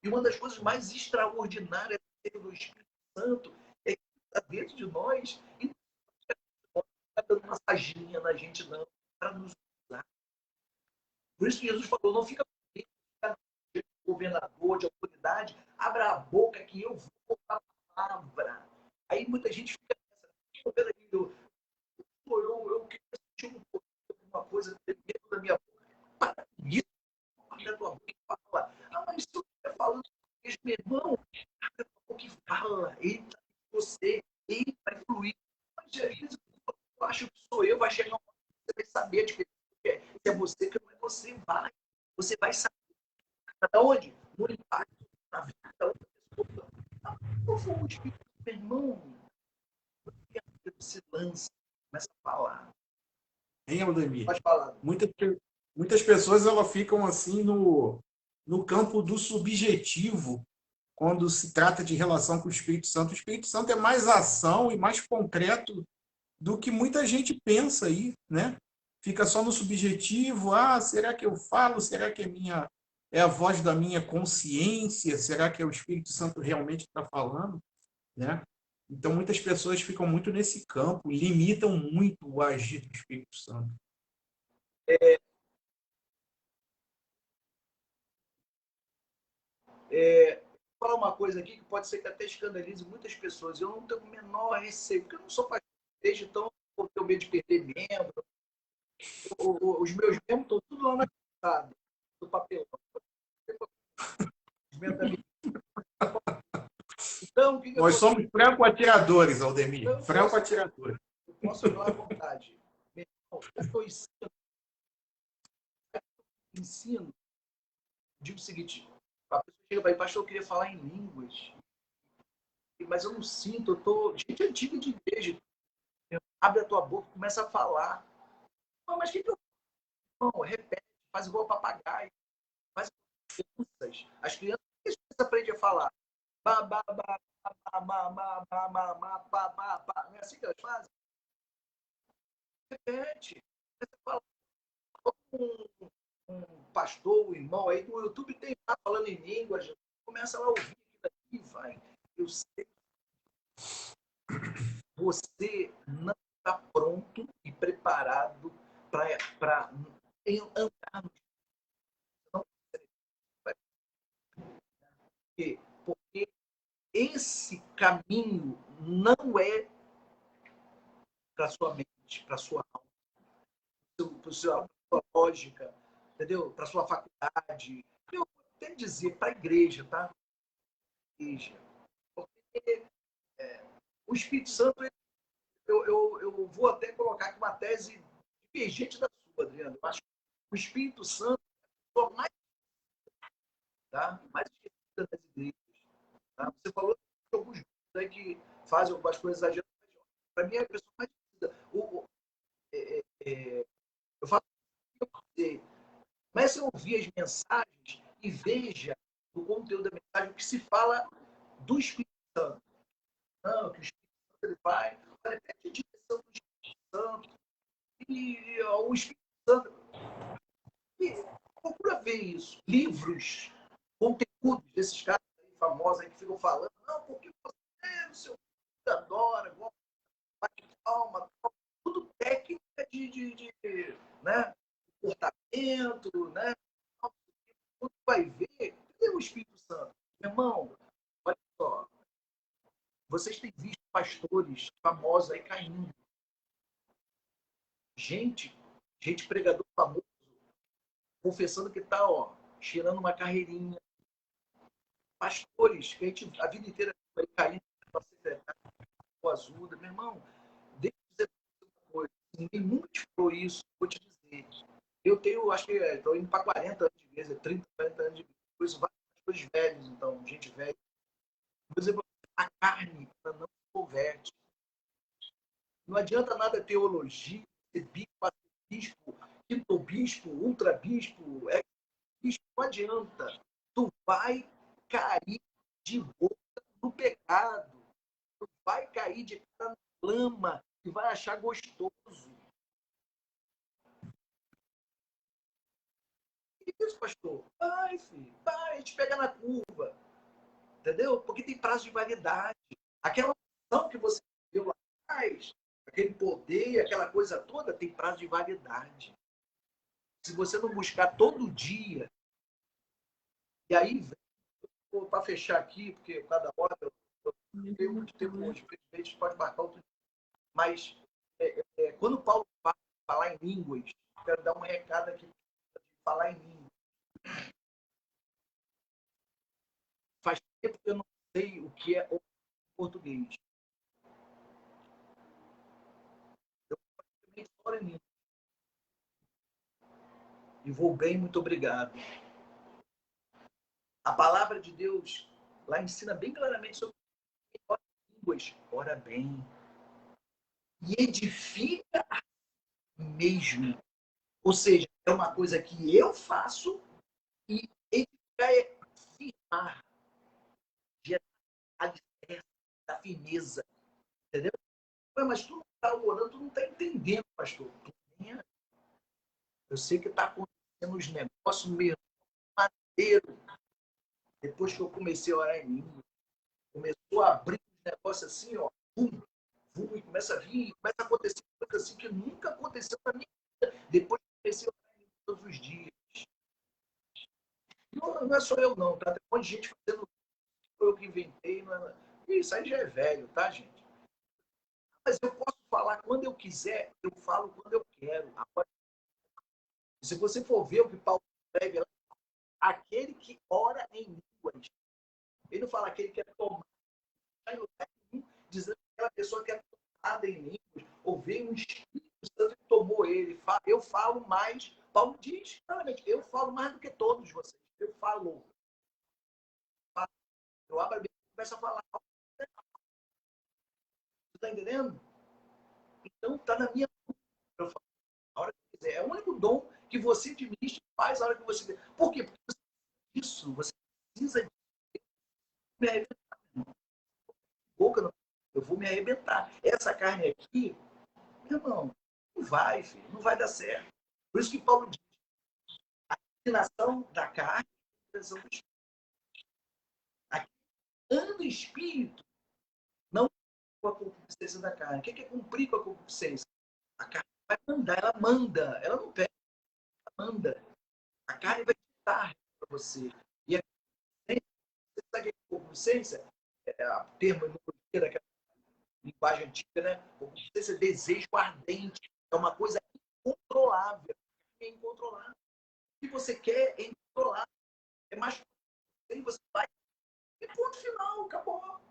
E uma das coisas mais extraordinárias do Espírito Santo é que está dentro de nós e não está dando massaginha na gente, não, para nos usar. Por isso que Jesus falou, não fica de governador, de autoridade, abra a boca que eu vou falar a palavra. Aí muita gente fica pensando, peraí, eu quero sentir uma coisa dentro da minha boca. Para isso, abre a tua boca e fala. Ah, mas se eu estiver falando com meu irmão, abre a tua boca e fala. Ele está com você, ele vai fluir. Mas às vezes eu acho que sou eu, vai chegar uma hora que você vai saber a diferença que é. Se é você, que não é você, vai. Você vai saber. Para onde? No impacto na vida da outra pessoa. Qual foi o Espírito, meu irmão? Se lança, começa a falar. Hein, Aldemir? Pode falar. Muitas pessoas elas ficam assim no campo do subjetivo quando se trata de relação com o Espírito Santo. O Espírito Santo é mais ação e mais concreto do que muita gente pensa aí, né? Fica só no subjetivo. Ah, será que eu falo? Será que é a voz da minha consciência? Será que é o Espírito Santo realmente que está falando? Né? Então, muitas pessoas ficam muito nesse campo, limitam muito o agir do Espírito Santo. Vou falar uma coisa aqui que pode ser que até escandalize muitas pessoas. Eu não tenho o menor receio, porque eu não sou pastor desde então, eu tenho medo de perder membro. Os meus membros estão tudo lá na casa, do papelão. Então, o que Nós somos franco-atiradores, Aldemir. Franco-atiradores. Eu posso falar à vontade. Meu irmão, eu ensino, digo o seguinte, a pessoa chega para mim, pastor, eu queria falar em línguas, mas eu não sinto, eu tô gente antiga de igreja. Abre a tua boca, começa a falar. Mas o que eu faço? Repete, faz igual papagaio, faz crianças. As crianças aprendem a falar. Ba, ba, ba, ba, ba, ba, ba, ba, ba, ba, ba, ba. Não é assim que elas fazem? Repete. Você fala com um pastor, um irmão aí, no YouTube tem lá falando em línguas, começa lá a ouvir aquilo aqui, vai. Eu sei. Você não está pronto e preparado para andar no não. Porque esse caminho não é para sua mente, para sua alma, para sua lógica, entendeu? Para sua faculdade. Eu vou até dizer para a igreja, tá? Igreja. Porque o Espírito Santo, eu vou até colocar aqui uma tese divergente da sua, Adriano. Eu acho que o Espírito Santo é a pessoa mais, tá? Mais esquecida das igrejas. Tá? Você falou de alguns grupos aí que fazem algumas coisas adiantadas. Para mim, é a pessoa mais esquecida. Eu falo o que eu dizer. Comece a ouvir as mensagens e veja no conteúdo da mensagem o que se fala do Espírito Santo. Não, que o Espírito Santo ele vai, olha, pede a direção do Espírito Santo. E o Espírito Santo. E procura ver isso. Livros, conteúdos desses caras famosos aí que ficam falando, não, porque você, não sei o que, adora, gosta, bate palma, tudo técnica de né, comportamento, né? Quando vai ver, cadê o Espírito Santo? Meu irmão, olha só, vocês têm visto pastores famosos aí caindo. Gente pregador famoso, confessando que está, ó, cheirando uma carreirinha. Pastores, que a vida inteira foi caindo na secretária, com ajuda. Meu irmão, deixa eu dizer uma coisa. Ninguém nunca te falou isso, vou te dizer. Eu tenho, acho que estou indo para 40 anos de igreja, 30, 40 anos de igreja. Conheço vários pastores velhos, então, gente velha. Por exemplo, a carne, ela não se converte. Não adianta nada teologia, ser bispo, quinto bispo, ultra bispo, bispo, não adianta. Tu vai cair de boca no pecado. Tu vai cair de cara na lama e vai achar gostoso. Isso, pastor? Vai, filho, vai, a gente pega na curva. Entendeu? Porque tem prazo de validade. Aquela ação que você viu lá atrás, aquele poder, aquela coisa toda, tem prazo de validade. Se você não buscar todo dia, e aí, para fechar aqui, porque cada hora eu tenho muito tempo hoje, infelizmente pode marcar outro dia. Mas quando Paulo fala falar em línguas, eu quero dar um recado aqui de falar em línguas. Faz tempo que eu não sei o que é o português. Eu praticamente falo em línguas. E vou bem, muito obrigado. A palavra de Deus lá ensina bem claramente sobre línguas. Ora bem. E edifica mesmo. Ou seja, é uma coisa que eu faço e edificar é firmar, gerar alicerce, da firmeza. Entendeu? Mas tu não está orando, tu não está entendendo, pastor. Eu sei que está acontecendo uns negócios meio maneiro. Depois que eu comecei a orar em língua, começou a abrir uns negócios assim, ó, e começa a vir, começa a acontecer coisa assim que nunca aconteceu na minha vida. Depois que eu comecei a orar em língua todos os dias. Não é só eu não, tá? Tem um monte de gente fazendo, foi eu que inventei. Não é... Isso aí já é velho, tá, gente? Mas eu posso falar quando eu quiser, eu falo quando eu quero. Agora, se você for ver o que Paulo escreve, aquele que ora em línguas, ele não fala aquele que é tomado, dizendo que aquela pessoa que é tomada em línguas, ou veio um Espírito Santo que tomou ele. Eu falo mais, Paulo diz claramente, eu falo mais do que todos vocês. Eu falo. Eu abro a Bíblia e começo a falar. Você está entendendo? Então está na minha mão. Eu falo a hora que quiser. É o único dom que você administra e faz a hora que você quiser. Por quê? Porque você precisa de me arrebentar. Boca não. Eu vou me arrebentar. Essa carne aqui, meu irmão, não vai, filho. Não vai dar certo. Por isso que Paulo diz, a inclinação da carne e a inclinação do espírito. Aqui, anda o espírito, não com a concupiscência da carne. O que é cumprir com a concupiscência? A carne vai mandar, ela não pede, ela manda. A carne vai ditar para você. E a você sabe que a concupiscência, a termo daquela linguagem antiga, né? Concupiscência é desejo ardente, é uma coisa incontrolável. É incontrolável. O que você quer é incontrolável. É mais que você vai. E ponto final, acabou.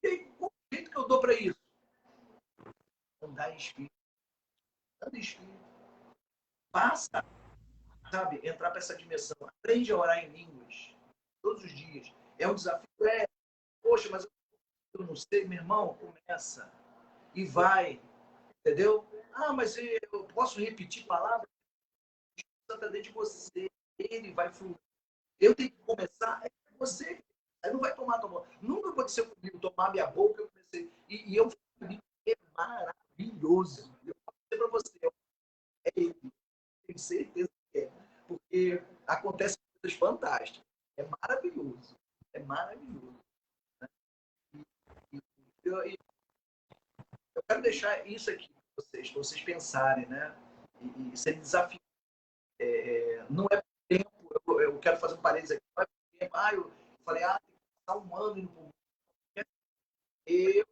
E aí, qual o jeito que eu dou para isso? Andar em espírito. Anda em espírito. Passa, sabe, entrar para essa dimensão. Aprende a orar em línguas. Todos os dias. É um desafio. Poxa, mas eu não sei, meu irmão. Começa. E vai. Entendeu? Ah, mas eu posso repetir palavras? O Espírito Santo é dentro de você. Ele vai fluir. Eu tenho que começar. É você. Aí não vai tomar. Nunca aconteceu comigo tomar minha boca. Eu comecei. E eu é maravilhoso. Eu vou dizer para você. É ele. Tenho certeza que é. Porque acontecem coisas fantásticas. É maravilhoso. É maravilhoso. quero deixar isso aqui para vocês pensarem, né? E serem desafios. Não é por tempo, eu quero fazer um parênteses aqui, não é por tempo. Eu falei, tem que passar um ano indo para o mundo. Eu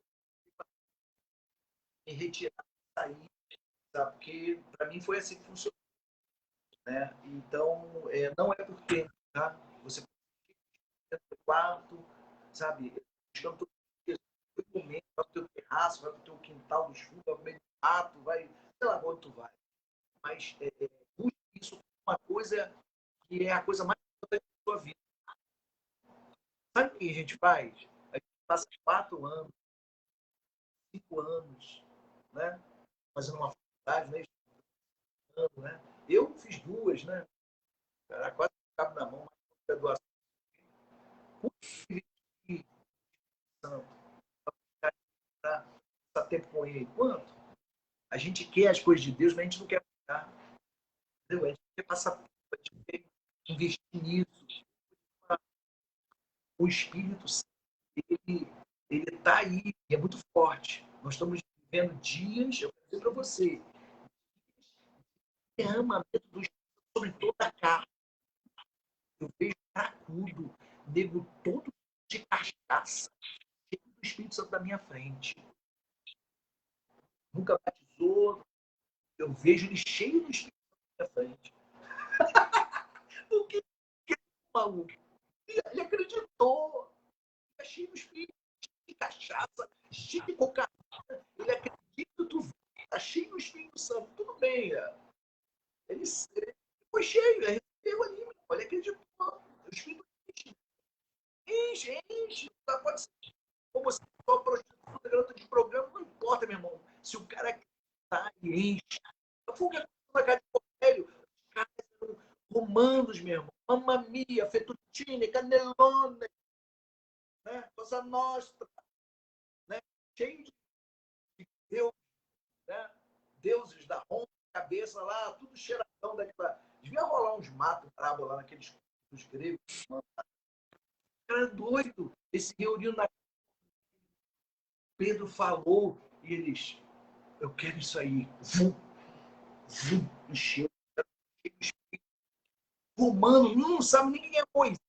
me retirar, sair, sabe? Porque para mim foi assim que funcionou, né? Então, não é por tempo, tá? Você dentro do quarto, sabe? Buscando todo dia, todo momento, vai pro teu terraço, vai pro teu quintal dos fundos, vai pro meio do mato, vai, sei lá onde tu vai. Mas busque isso como uma coisa que é a coisa mais importante da sua vida. Sabe o que a gente faz? A gente passa 4 anos, 5 anos, né? Fazendo uma faculdade, né? Estudando, né? Eu fiz 2, né? Era quase cabo na mão, mas graduação. Passar tempo com ele. Quanto? A gente quer as coisas de Deus, mas a gente não quer pagar. Entendeu? A gente quer passar tempo, a gente quer investir nisso. O Espírito Santo, ele está aí, e é muito forte. Nós estamos vivendo dias, eu vou dizer para você, derramamento do Espírito sobre toda a carne. Eu vejo cracudo, nego todo de cachaça, cheio do Espírito Santo da minha frente. Nunca batizou, eu vejo ele cheio do Espírito Santo da minha frente. Porque maluco, ele acreditou, é cheio do Espírito, cheio de cachaça, cheio de cocaína. Ele acredita, tu está cheio do Espírito Santo. Tudo bem, ele foi cheio, ele recebeu ali, ele acreditou. O Espírito enche. Pode ser como você só prostituta, garota de programa, não importa, meu irmão. Se o cara acreditar, ele enche. Foi o que aconteceu na casa de Cornélio. Os caras eram romanos, meu irmão. Mamma mia, fettuccine, cannellone, né? Cosa nostra, né? Cheio de Deus, né? Deuses da Roma, cabeça lá, tudo cheiradão daquela. Devia rolar uns matos bravos lá naqueles dos gregos. O cara é doido. Eles se reuniram na. Pedro falou e eles. Eu quero isso aí. Encheu. Romano, não sabe nem quem é Moisés.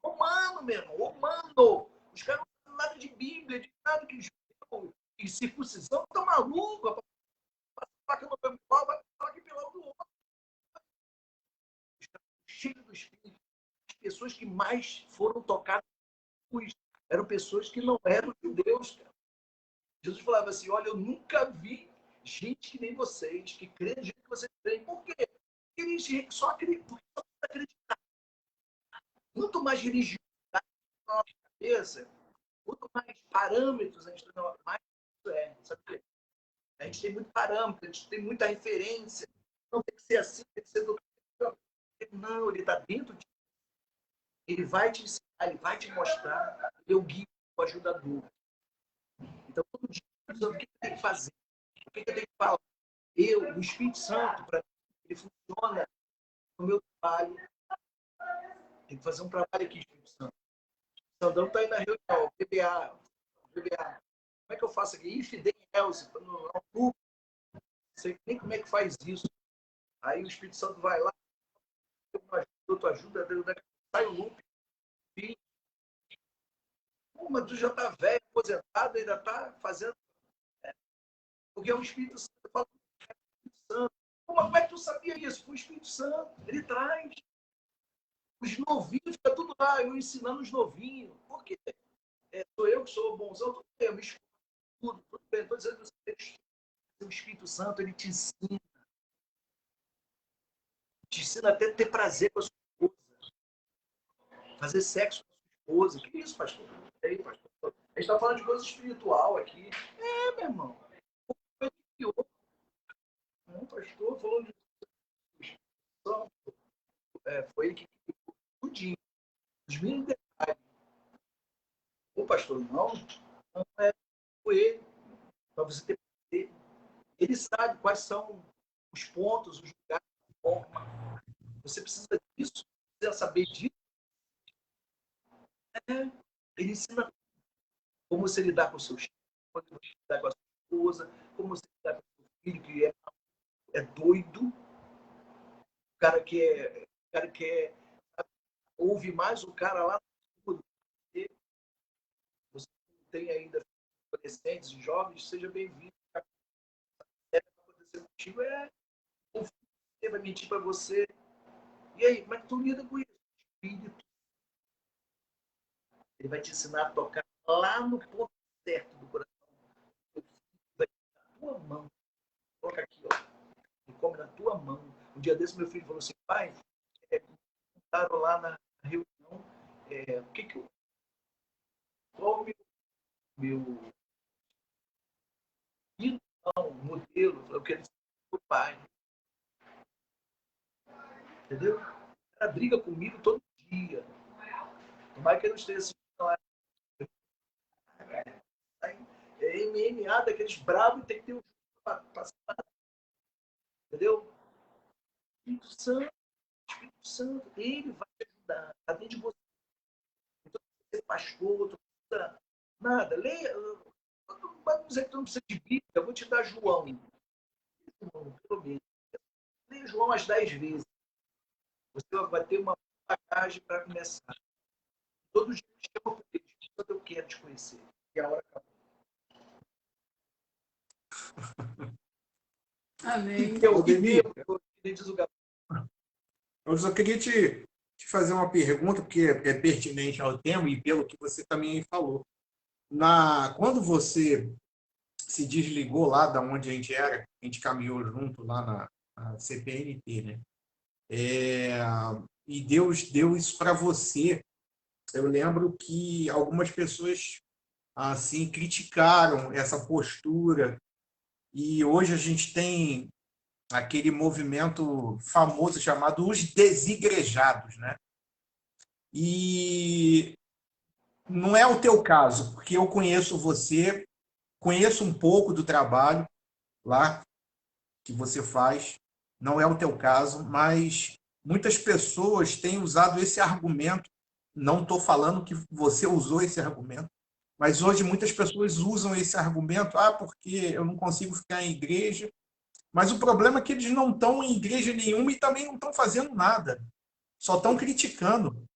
Romano, meu irmão, romano. Os caras não sabem nada de Bíblia, de nada que judeu e circuncisão. Estão malucos. Vai falar que pelo do outro. Cheio do Espírito. As pessoas que mais foram tocadas eram pessoas que não eram judeus. Cara. Jesus falava assim, olha, eu nunca vi gente que nem vocês, que crê do jeito que vocês creem. Por quê? Porque eles só acreditam. Quanto mais religiosidade na nossa cabeça, quanto mais parâmetros a gente tem, mais isso é. Sabe por quê? A gente tem muito parâmetro, a gente tem muita referência. Não tem que ser assim, tem que ser do. Não, ele está dentro de. Ele vai te ensinar, ele vai te mostrar. Ele é o guia, o ajudador. Então, todo dia, o que eu tenho que fazer? O que eu tenho que falar? O Espírito Santo, para mim, ele funciona no meu trabalho. Tem que fazer um trabalho aqui, Espírito Santo. O Sandrão está aí na reunião, BBA. Como é que eu faço aqui? If, then, else, no grupo. Não sei nem como é que faz isso. Aí o Espírito Santo vai lá, tu ajuda, sai o loop. Mas tu já está velho, aposentado, ainda está fazendo. Porque é o Espírito Santo. Eu falo, é o Espírito Santo. Como é que tu sabia isso? Foi o Espírito Santo. Ele traz. Os novinhos, fica tudo lá, eu ensinando os novinhos. Por quê? Sou eu que sou bonzão, tudo bem, eu me escuto, tudo bem. Estou dizendo que o Espírito Santo, ele te ensina. Te ensina até a ter prazer com a sua esposa. Fazer sexo com a sua esposa. Que isso, pastor? Aí, pastor? A gente está falando de coisa espiritual aqui. Meu irmão. Não, pastor, falou de foi ele que tudinho. Os mínimos detalhes. O pastor, não foi ele. Para você ter prazer. Ele sabe quais são os pontos, os lugares, a forma. Você precisa disso, precisa saber disso. Ele ensina como você lidar com o seu chefe, como você lidar com a sua esposa, como você lidar com o seu filho que é doido, o cara que ouve mais o cara lá no fundo. Você não tem ainda adolescentes e jovens, seja bem-vindo. O que vai acontecer contigo é o filho vai mentir para você. E aí, como é que tu lida com isso? O espírito, ele vai te ensinar a tocar lá no ponto certo do coração. O filho vai estar na tua mão. Coloca aqui, ó. Ele come na tua mão. Um dia desse, meu filho falou assim, pai, contaram lá na reunião, o que que eu... Qual o meu modelo? Eu quero ser meu pai. Entendeu? O cara briga comigo todo dia. Tomara que ele não esteja assistindo lá. É MMA daqueles bravos e tem que ter um para passar. Entendeu? Espírito Santo, Espírito Santo, ele vai te ajudar. Está dentro de você. Então, você é pastor, não precisa nada. Leia. Vai dizer que tu não precisa de Bíblia. Eu vou te dar João. João, pelo menos. Leia João umas 10 vezes. Você vai ter uma bagagem para começar. Todo dia me chama por Deus. Quando eu quero te conhecer. E a hora acabou. Amém. Diz o Gabriel. Eu só queria te fazer uma pergunta, porque é pertinente ao tema e pelo que você também falou. Quando você se desligou lá da onde a gente era, a gente caminhou junto lá na CPNT, né? E Deus deu isso para você. Eu lembro que algumas pessoas assim criticaram essa postura e hoje a gente tem aquele movimento famoso chamado os desigrejados, né? E não é o teu caso, porque eu conheço você, conheço um pouco do trabalho lá que você faz, não é o teu caso, mas muitas pessoas têm usado esse argumento, não estou falando que você usou esse argumento, mas hoje muitas pessoas usam esse argumento, porque eu não consigo ficar em igreja, mas o problema é que eles não estão em igreja nenhuma e também não estão fazendo nada, só estão criticando.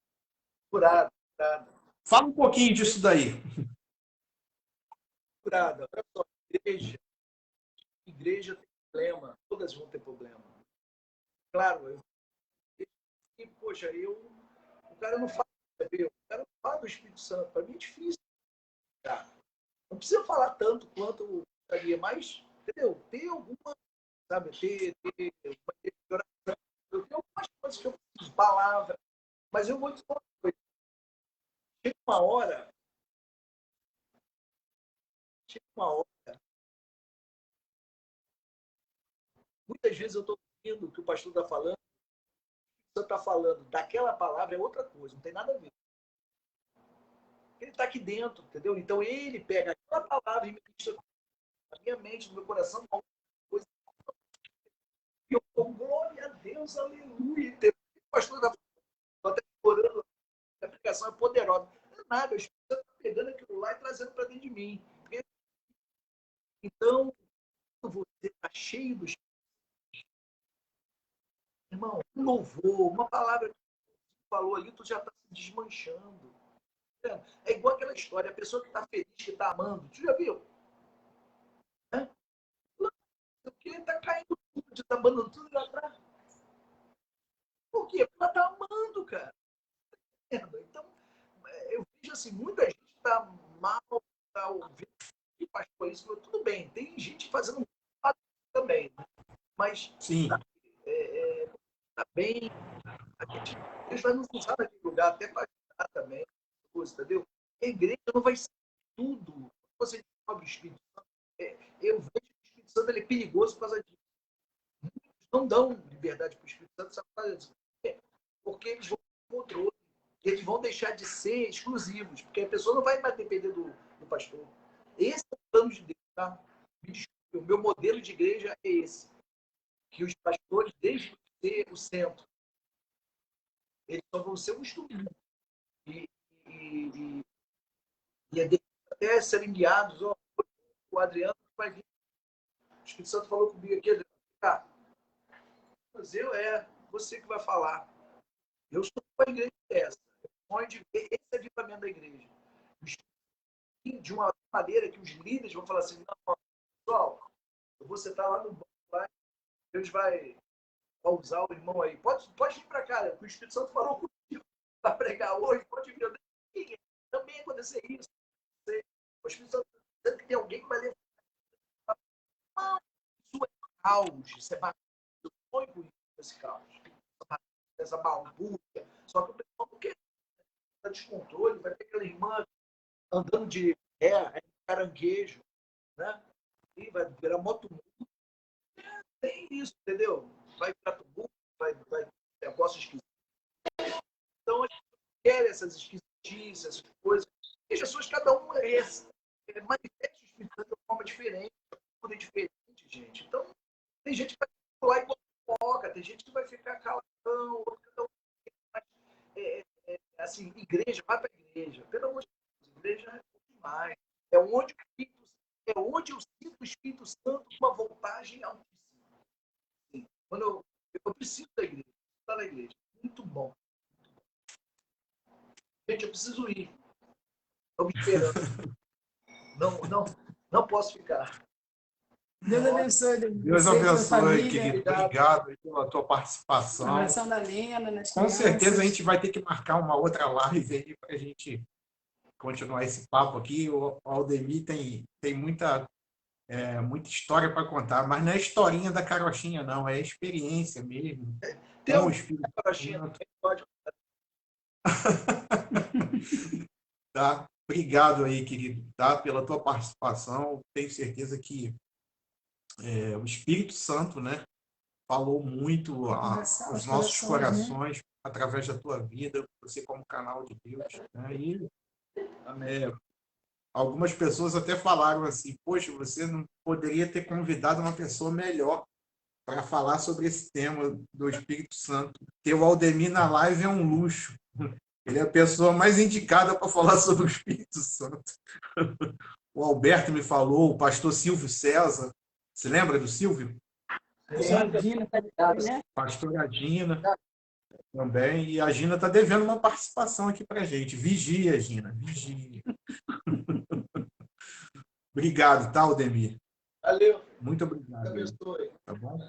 Curado. Fala um pouquinho disso daí. Curado. Olha só, igreja tem problema, todas vão ter problema. Claro, poxa, o cara não fala, o cara não fala do Espírito Santo, para mim é difícil. Cara. Não precisa falar tanto quanto gostaria, mas, entendeu? Ter alguma, sabe, ter uma oração. Eu tenho algumas coisas que eu preciso, palavra, mas eu vou dizer uma coisa. Chega uma hora, muitas vezes eu estou ouvindo o que o pastor está falando, o que está falando daquela palavra é outra coisa, não tem nada a ver. Ele está aqui dentro, entendeu? Então ele pega aquela palavra e me ministra na minha mente, no meu coração, uma coisa. E eu dou glória a Deus, aleluia. O pastor está até orando, a aplicação é poderosa. Não é nada, o Espírito Santo está pegando aquilo lá e trazendo para dentro de mim. Então, quando você está cheio do Espírito, irmão, um louvor, uma palavra que tu falou ali, tu já está se desmanchando. É igual aquela história, a pessoa que está feliz, que está amando, tu já viu? Porque está caindo tudo, está abandonando tudo lá atrás. Por quê? Porque ela está amando, cara. Então, eu vejo assim, muita gente está mal, está ouvindo que pastor isso, tudo bem, tem gente fazendo também, né? Mas Sim. tá bem, a gente, Deus vai nos usar naquele lugar até para ajudar também, entendeu? A igreja não vai ser tudo. Você descobre o Espírito Santo, eu vejo que o Espírito Santo ele é perigoso por causa disso. Muitos não dão liberdade para o Espírito Santo, sabe por causa disso? Porque eles vão ter controle, eles vão deixar de ser exclusivos, porque a pessoa não vai mais depender do pastor. Esse é o plano de Deus, tá? O meu modelo de igreja é esse, que os pastores deixem de ser o centro. Eles só vão ser um instrumento. E até serem guiados. O Adriano vai vir. O Espírito Santo falou comigo aqui, cara, mas você que vai falar. Eu estou com a igreja dessa. Esse é o avivamento da igreja. De uma maneira que os líderes vão falar assim, não, pessoal, eu vou sentar lá no banco, lá, Deus vai usar o irmão aí. Pode vir para cá, né? O Espírito Santo falou comigo para pregar hoje, pode vir. Também acontecer isso. O Espírito Santo dizendo que tem alguém que vai levar. Não, isso é caos, isso é bagunça. Eu sonho com esse caos. Essa balbúrdia. Só que o pessoal não quer descontrole, vai ter aquela irmã andando de caranguejo, né? E vai virar moto. Tem isso, entendeu? Vai virar tumulto, vai negócio esquisito. Então, a gente quer essas esquisitices, essas coisas. E as pessoas, cada um manifesta o Espírito Santo de uma forma diferente, tudo é diferente, gente. Então, tem gente que vai pular igual foca, tem gente que vai ficar caladão, outro assim, igreja, vai para a igreja. Pelo amor de Deus, igreja é demais. É onde eu sinto o Espírito Santo com uma voltagem altíssima. Assim, quando eu preciso da igreja, estar na igreja. Muito bom. Gente, eu preciso ir. Estou me esperando. Não posso ficar. Deus abençoe Deus você, sua abençoe, família. querido. Obrigado pela tua participação. Na oração da Lena, nas Com crianças. certeza a gente vai ter que marcar uma outra live aí para a gente continuar esse papo aqui. O Aldemir tem muita história para contar, mas não é historinha da carochinha, não, é experiência mesmo. Tem Com o um Espírito carochinha Santo. que pode. Tá? Obrigado aí, querido, tá? Pela tua participação. Tenho certeza que o Espírito Santo, né, falou muito aos nossos corações, né? Através da tua vida, você como canal de Deus. Né? E algumas pessoas até falaram assim, poxa, você não poderia ter convidado uma pessoa melhor para falar sobre esse tema do Espírito Santo. Ter o Aldemir na live é um luxo. Ele é a pessoa mais indicada para falar sobre o Espírito Santo. O Alberto me falou, o pastor Silvio César. Se lembra do Silvio? Pastor Adina também. E a Gina está devendo uma participação aqui para a gente. Vigia, Gina. Vigia. Obrigado, tá, Aldemir? Valeu. Muito obrigado. Deus abençoe. Tá bom?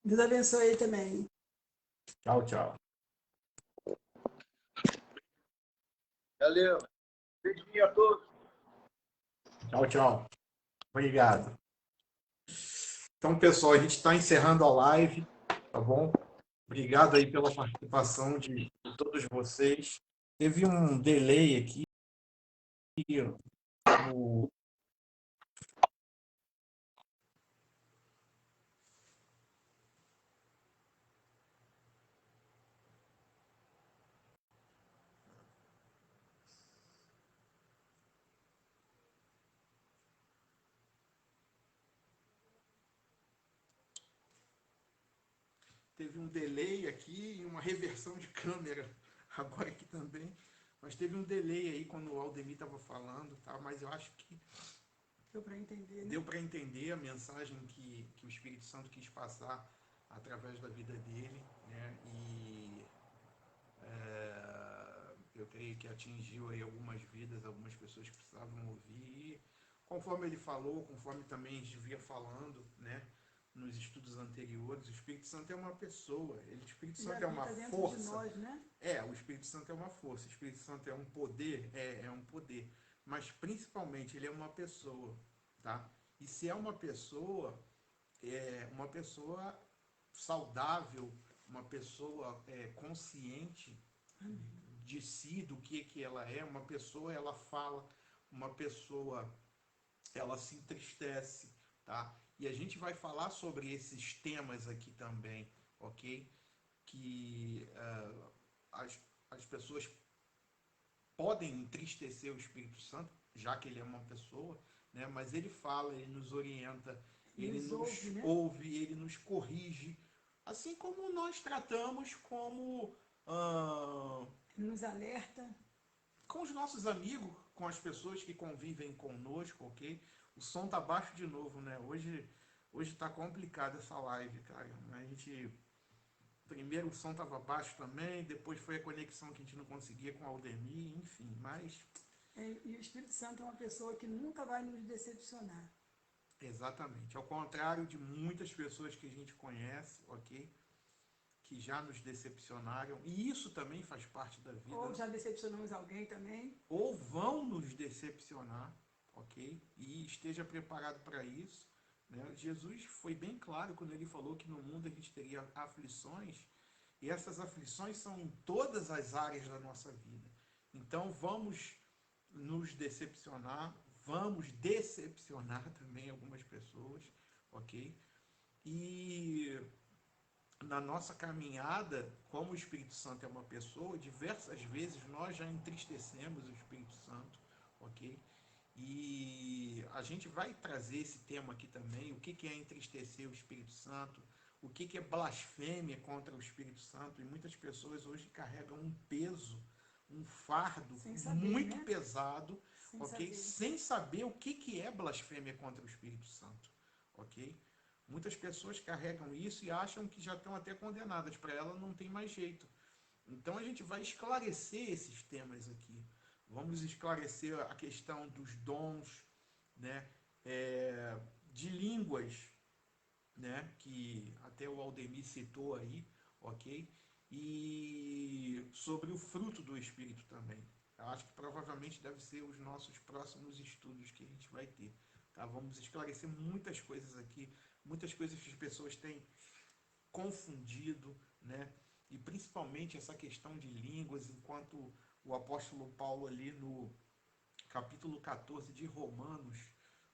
Deus abençoe aí também. Tchau, tchau. Valeu. Beijinho a todos. Tchau, tchau. Obrigado. Então, pessoal, a gente está encerrando a live, tá bom? Obrigado aí pela participação de todos vocês. Teve um delay aqui no... Teve um delay aqui e uma reversão de câmera agora aqui também. Mas teve um delay aí quando o Aldemir estava falando, tá? Mas eu acho que deu para entender, né? Deu para entender a mensagem que o Espírito Santo quis passar através da vida dele, né? E eu creio que atingiu aí algumas vidas, algumas pessoas que precisavam ouvir. E conforme ele falou, conforme também a gente via falando, né? Nos estudos anteriores, o Espírito Santo é uma pessoa, o Espírito Santo é uma força. De nós, né? O Espírito Santo é uma força, o Espírito Santo é um poder, é um poder, mas principalmente ele é uma pessoa, tá? E se é uma pessoa saudável, uma pessoa consciente de si, do que ela é, uma pessoa ela fala, uma pessoa ela se entristece, tá? E a gente vai falar sobre esses temas aqui também, ok? Que as pessoas podem entristecer o Espírito Santo, já que ele é uma pessoa, né? Mas ele fala, ele nos orienta, ele nos ouve, ele nos corrige, assim como nós tratamos como... nos alerta. Com os nossos amigos, com as pessoas que convivem conosco, ok? O som tá baixo de novo, né? Hoje tá complicado essa live, cara. A gente primeiro o som tava baixo também, depois foi a conexão que a gente não conseguia com a Aldemir, enfim, mas E o Espírito Santo é uma pessoa que nunca vai nos decepcionar. exatamente, ao contrário de muitas pessoas que a gente conhece, ok? Que já nos decepcionaram, e isso também faz parte da vida, Ou já decepcionamos alguém também. ou vão nos decepcionar, ok? E esteja preparado para isso, né? Jesus foi bem claro quando ele falou que no mundo a gente teria aflições, e essas aflições são em todas as áreas da nossa vida. Então vamos nos decepcionar, vamos decepcionar também algumas pessoas, ok? E na nossa caminhada, como o Espírito Santo é uma pessoa, diversas vezes nós já entristecemos o Espírito Santo, ok? E a gente vai trazer esse tema aqui também, o que é entristecer o Espírito Santo, o que é blasfêmia contra o Espírito Santo, e muitas pessoas hoje carregam um peso, um fardo Sem saber, muito né? pesado, Sem ok? saber. Sem saber o que é blasfêmia contra o Espírito Santo, ok? Muitas pessoas carregam isso e acham que já estão até condenadas, para ela não tem mais jeito. Então a gente vai esclarecer esses temas aqui. Vamos esclarecer a questão dos dons, né? De línguas, né? Que até o Aldemir citou aí, ok? E sobre o fruto do Espírito também. Eu acho que provavelmente deve ser os nossos próximos estudos que a gente vai ter. Tá? Vamos esclarecer muitas coisas aqui, muitas coisas que as pessoas têm confundido, né? E principalmente essa questão de línguas, enquanto o apóstolo Paulo ali no capítulo 14 de Romanos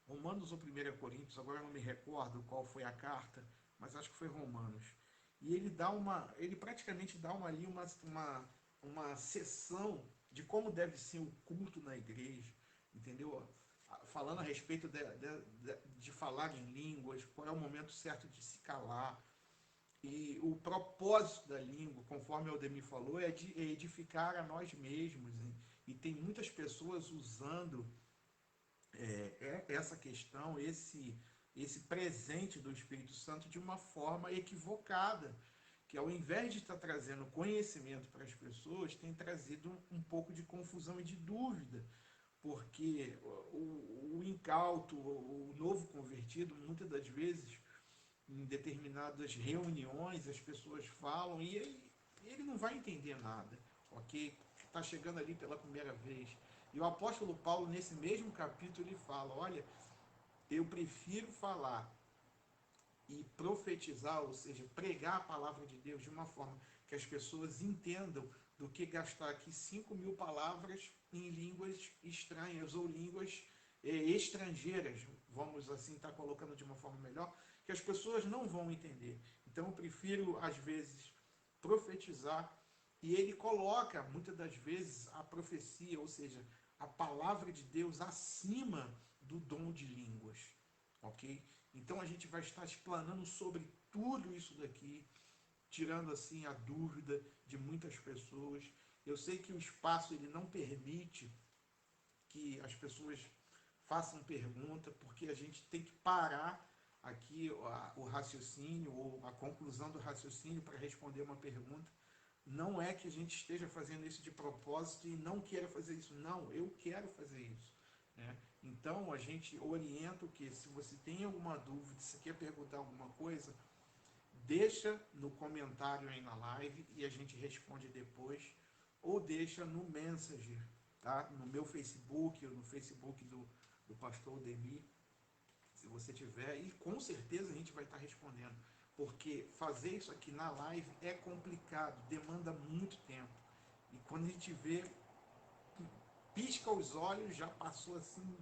ou 1 Coríntios, agora eu não me recordo qual foi a carta, mas acho que foi Romanos. E ele praticamente dá uma sessão de como deve ser o culto na igreja, entendeu? Falando a respeito de falar em línguas, qual é o momento certo de se calar, e o propósito da língua, conforme o Aldemir falou, é de edificar a nós mesmos. E tem muitas pessoas usando essa questão, esse presente do Espírito Santo de uma forma equivocada, que ao invés de estar trazendo conhecimento para as pessoas, tem trazido um pouco de confusão e de dúvida, porque o incauto, o novo convertido, muitas das vezes, em determinadas reuniões, as pessoas falam e ele não vai entender nada, ok? Está chegando ali pela primeira vez. E o apóstolo Paulo, nesse mesmo capítulo, ele fala: olha, eu prefiro falar e profetizar, ou seja, pregar a palavra de Deus de uma forma que as pessoas entendam, do que gastar aqui 5.000 palavras em línguas estranhas ou línguas estrangeiras, vamos assim estar colocando de uma forma melhor, que as pessoas não vão entender. Então eu prefiro, às vezes, profetizar, e ele coloca, muitas das vezes, a profecia, ou seja, a palavra de Deus acima do dom de línguas, ok? Então a gente vai estar explanando sobre tudo isso daqui, tirando assim a dúvida de muitas pessoas. Eu sei que o espaço ele não permite que as pessoas façam pergunta, porque a gente tem que parar aqui o raciocínio ou a conclusão do raciocínio para responder uma pergunta. Não é que a gente esteja fazendo isso de propósito e não queira fazer isso. Não, eu quero fazer isso, né? Então a gente orienta o que? Se você tem alguma dúvida, se quer perguntar alguma coisa, deixa no comentário aí na live e a gente responde depois, ou deixa no Messenger, tá? No meu Facebook, ou no Facebook do pastor Odemir, se você tiver, e com certeza a gente vai estar respondendo, porque fazer isso aqui na live é complicado, demanda muito tempo, e quando a gente vê, pisca os olhos, já passou assim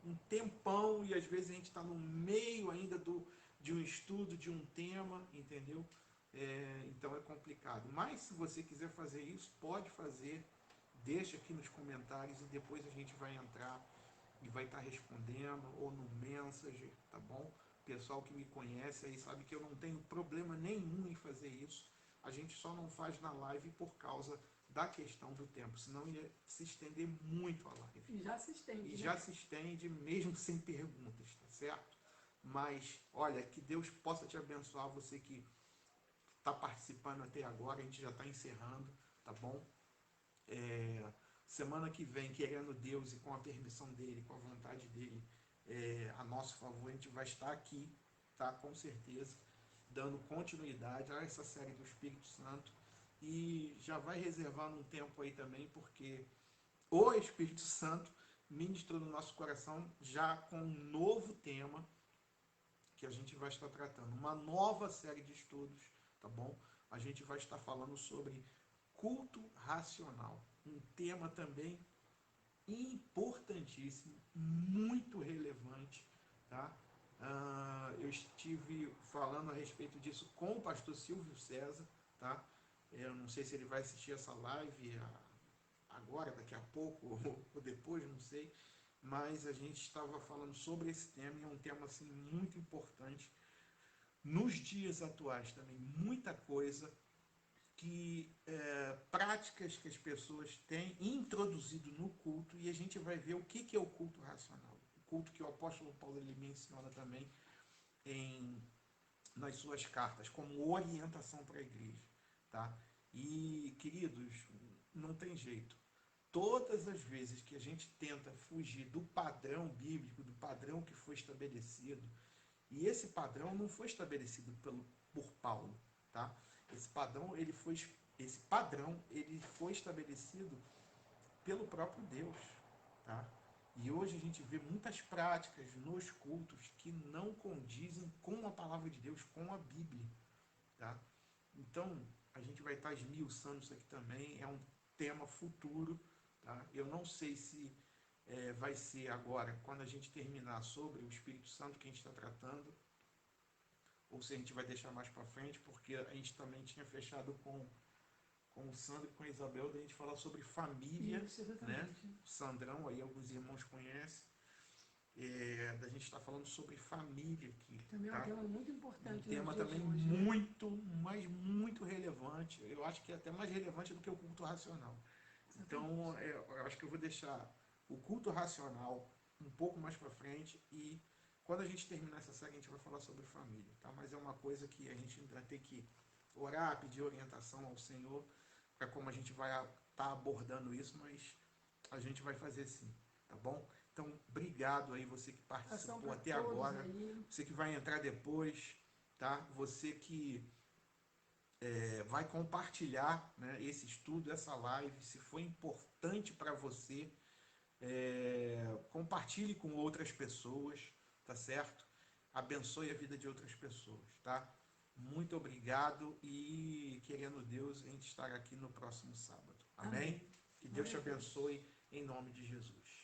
um tempão, e às vezes a gente está no meio ainda de um estudo, de um tema, entendeu? Então é complicado. Mas se você quiser fazer isso, pode fazer, deixa aqui nos comentários e depois a gente vai entrar e vai estar respondendo, ou no Messenger, tá bom? O pessoal que me conhece aí sabe que eu não tenho problema nenhum em fazer isso. A gente só não faz na live por causa da questão do tempo, senão ia se estender muito a live. E já se estende. E né? já se estende mesmo sem perguntas, tá certo? Mas, olha, que Deus possa te abençoar, você que está participando até agora, a gente já está encerrando, tá bom? Semana que vem, querendo Deus e com a permissão dele, com a vontade dele, a nosso favor, a gente vai estar aqui, tá? Com certeza, dando continuidade a essa série do Espírito Santo. E já vai reservando um tempo aí também, porque o Espírito Santo ministrou no nosso coração já com um novo tema que a gente vai estar tratando, uma nova série de estudos, tá bom? A gente vai estar falando sobre culto racional, um tema também importantíssimo, muito relevante, tá? Eu estive falando a respeito disso com o pastor Silvio César, tá? Eu não sei se ele vai assistir essa live agora, daqui a pouco, ou depois, não sei, mas a gente estava falando sobre esse tema e é um tema assim muito importante nos dias atuais também, muita coisa que práticas que as pessoas têm introduzido no culto, e a gente vai ver o que é o culto racional, o culto que o apóstolo Paulo ele menciona também nas suas cartas como orientação para a igreja, tá? E queridos, não tem jeito. Todas as vezes que a gente tenta fugir do padrão bíblico, do padrão que foi estabelecido, e esse padrão não foi estabelecido por Paulo, tá? Esse padrão ele foi estabelecido pelo próprio Deus, tá? E hoje a gente vê muitas práticas nos cultos que não condizem com a palavra de Deus, com a Bíblia, tá? Então, a gente vai estar esmiuçando isso aqui também, é um tema futuro, tá? Eu não sei se vai ser agora, quando a gente terminar sobre o Espírito Santo que a gente está tratando, ou se a gente vai deixar mais para frente, porque a gente também tinha fechado com o Sandro e com a Isabel, da gente falar sobre família, Isso, né? exatamente. O Sandrão, aí alguns irmãos conhecem, da gente estar falando sobre família aqui. Também é um tá? tema muito Um importante tema nos dias também de hoje, né? muito, mas muito relevante. Eu acho que é até mais relevante do que o culto racional. Então, eu acho que eu vou deixar o culto racional um pouco mais para frente e quando a gente terminar essa série a gente vai falar sobre família, tá? Mas é uma coisa que a gente vai ter que orar, pedir orientação ao Senhor para como a gente vai estar abordando isso, mas a gente vai fazer sim, tá bom? Então, obrigado aí você que participou até agora, você que vai entrar depois, tá? Você que vai compartilhar, né, esse estudo, essa live, se for importante para você, compartilhe com outras pessoas, tá certo? Abençoe a vida de outras pessoas, tá? Muito obrigado e, querendo Deus, a gente estar aqui no próximo sábado. Amém? Amém. Que Deus te abençoe em nome de Jesus.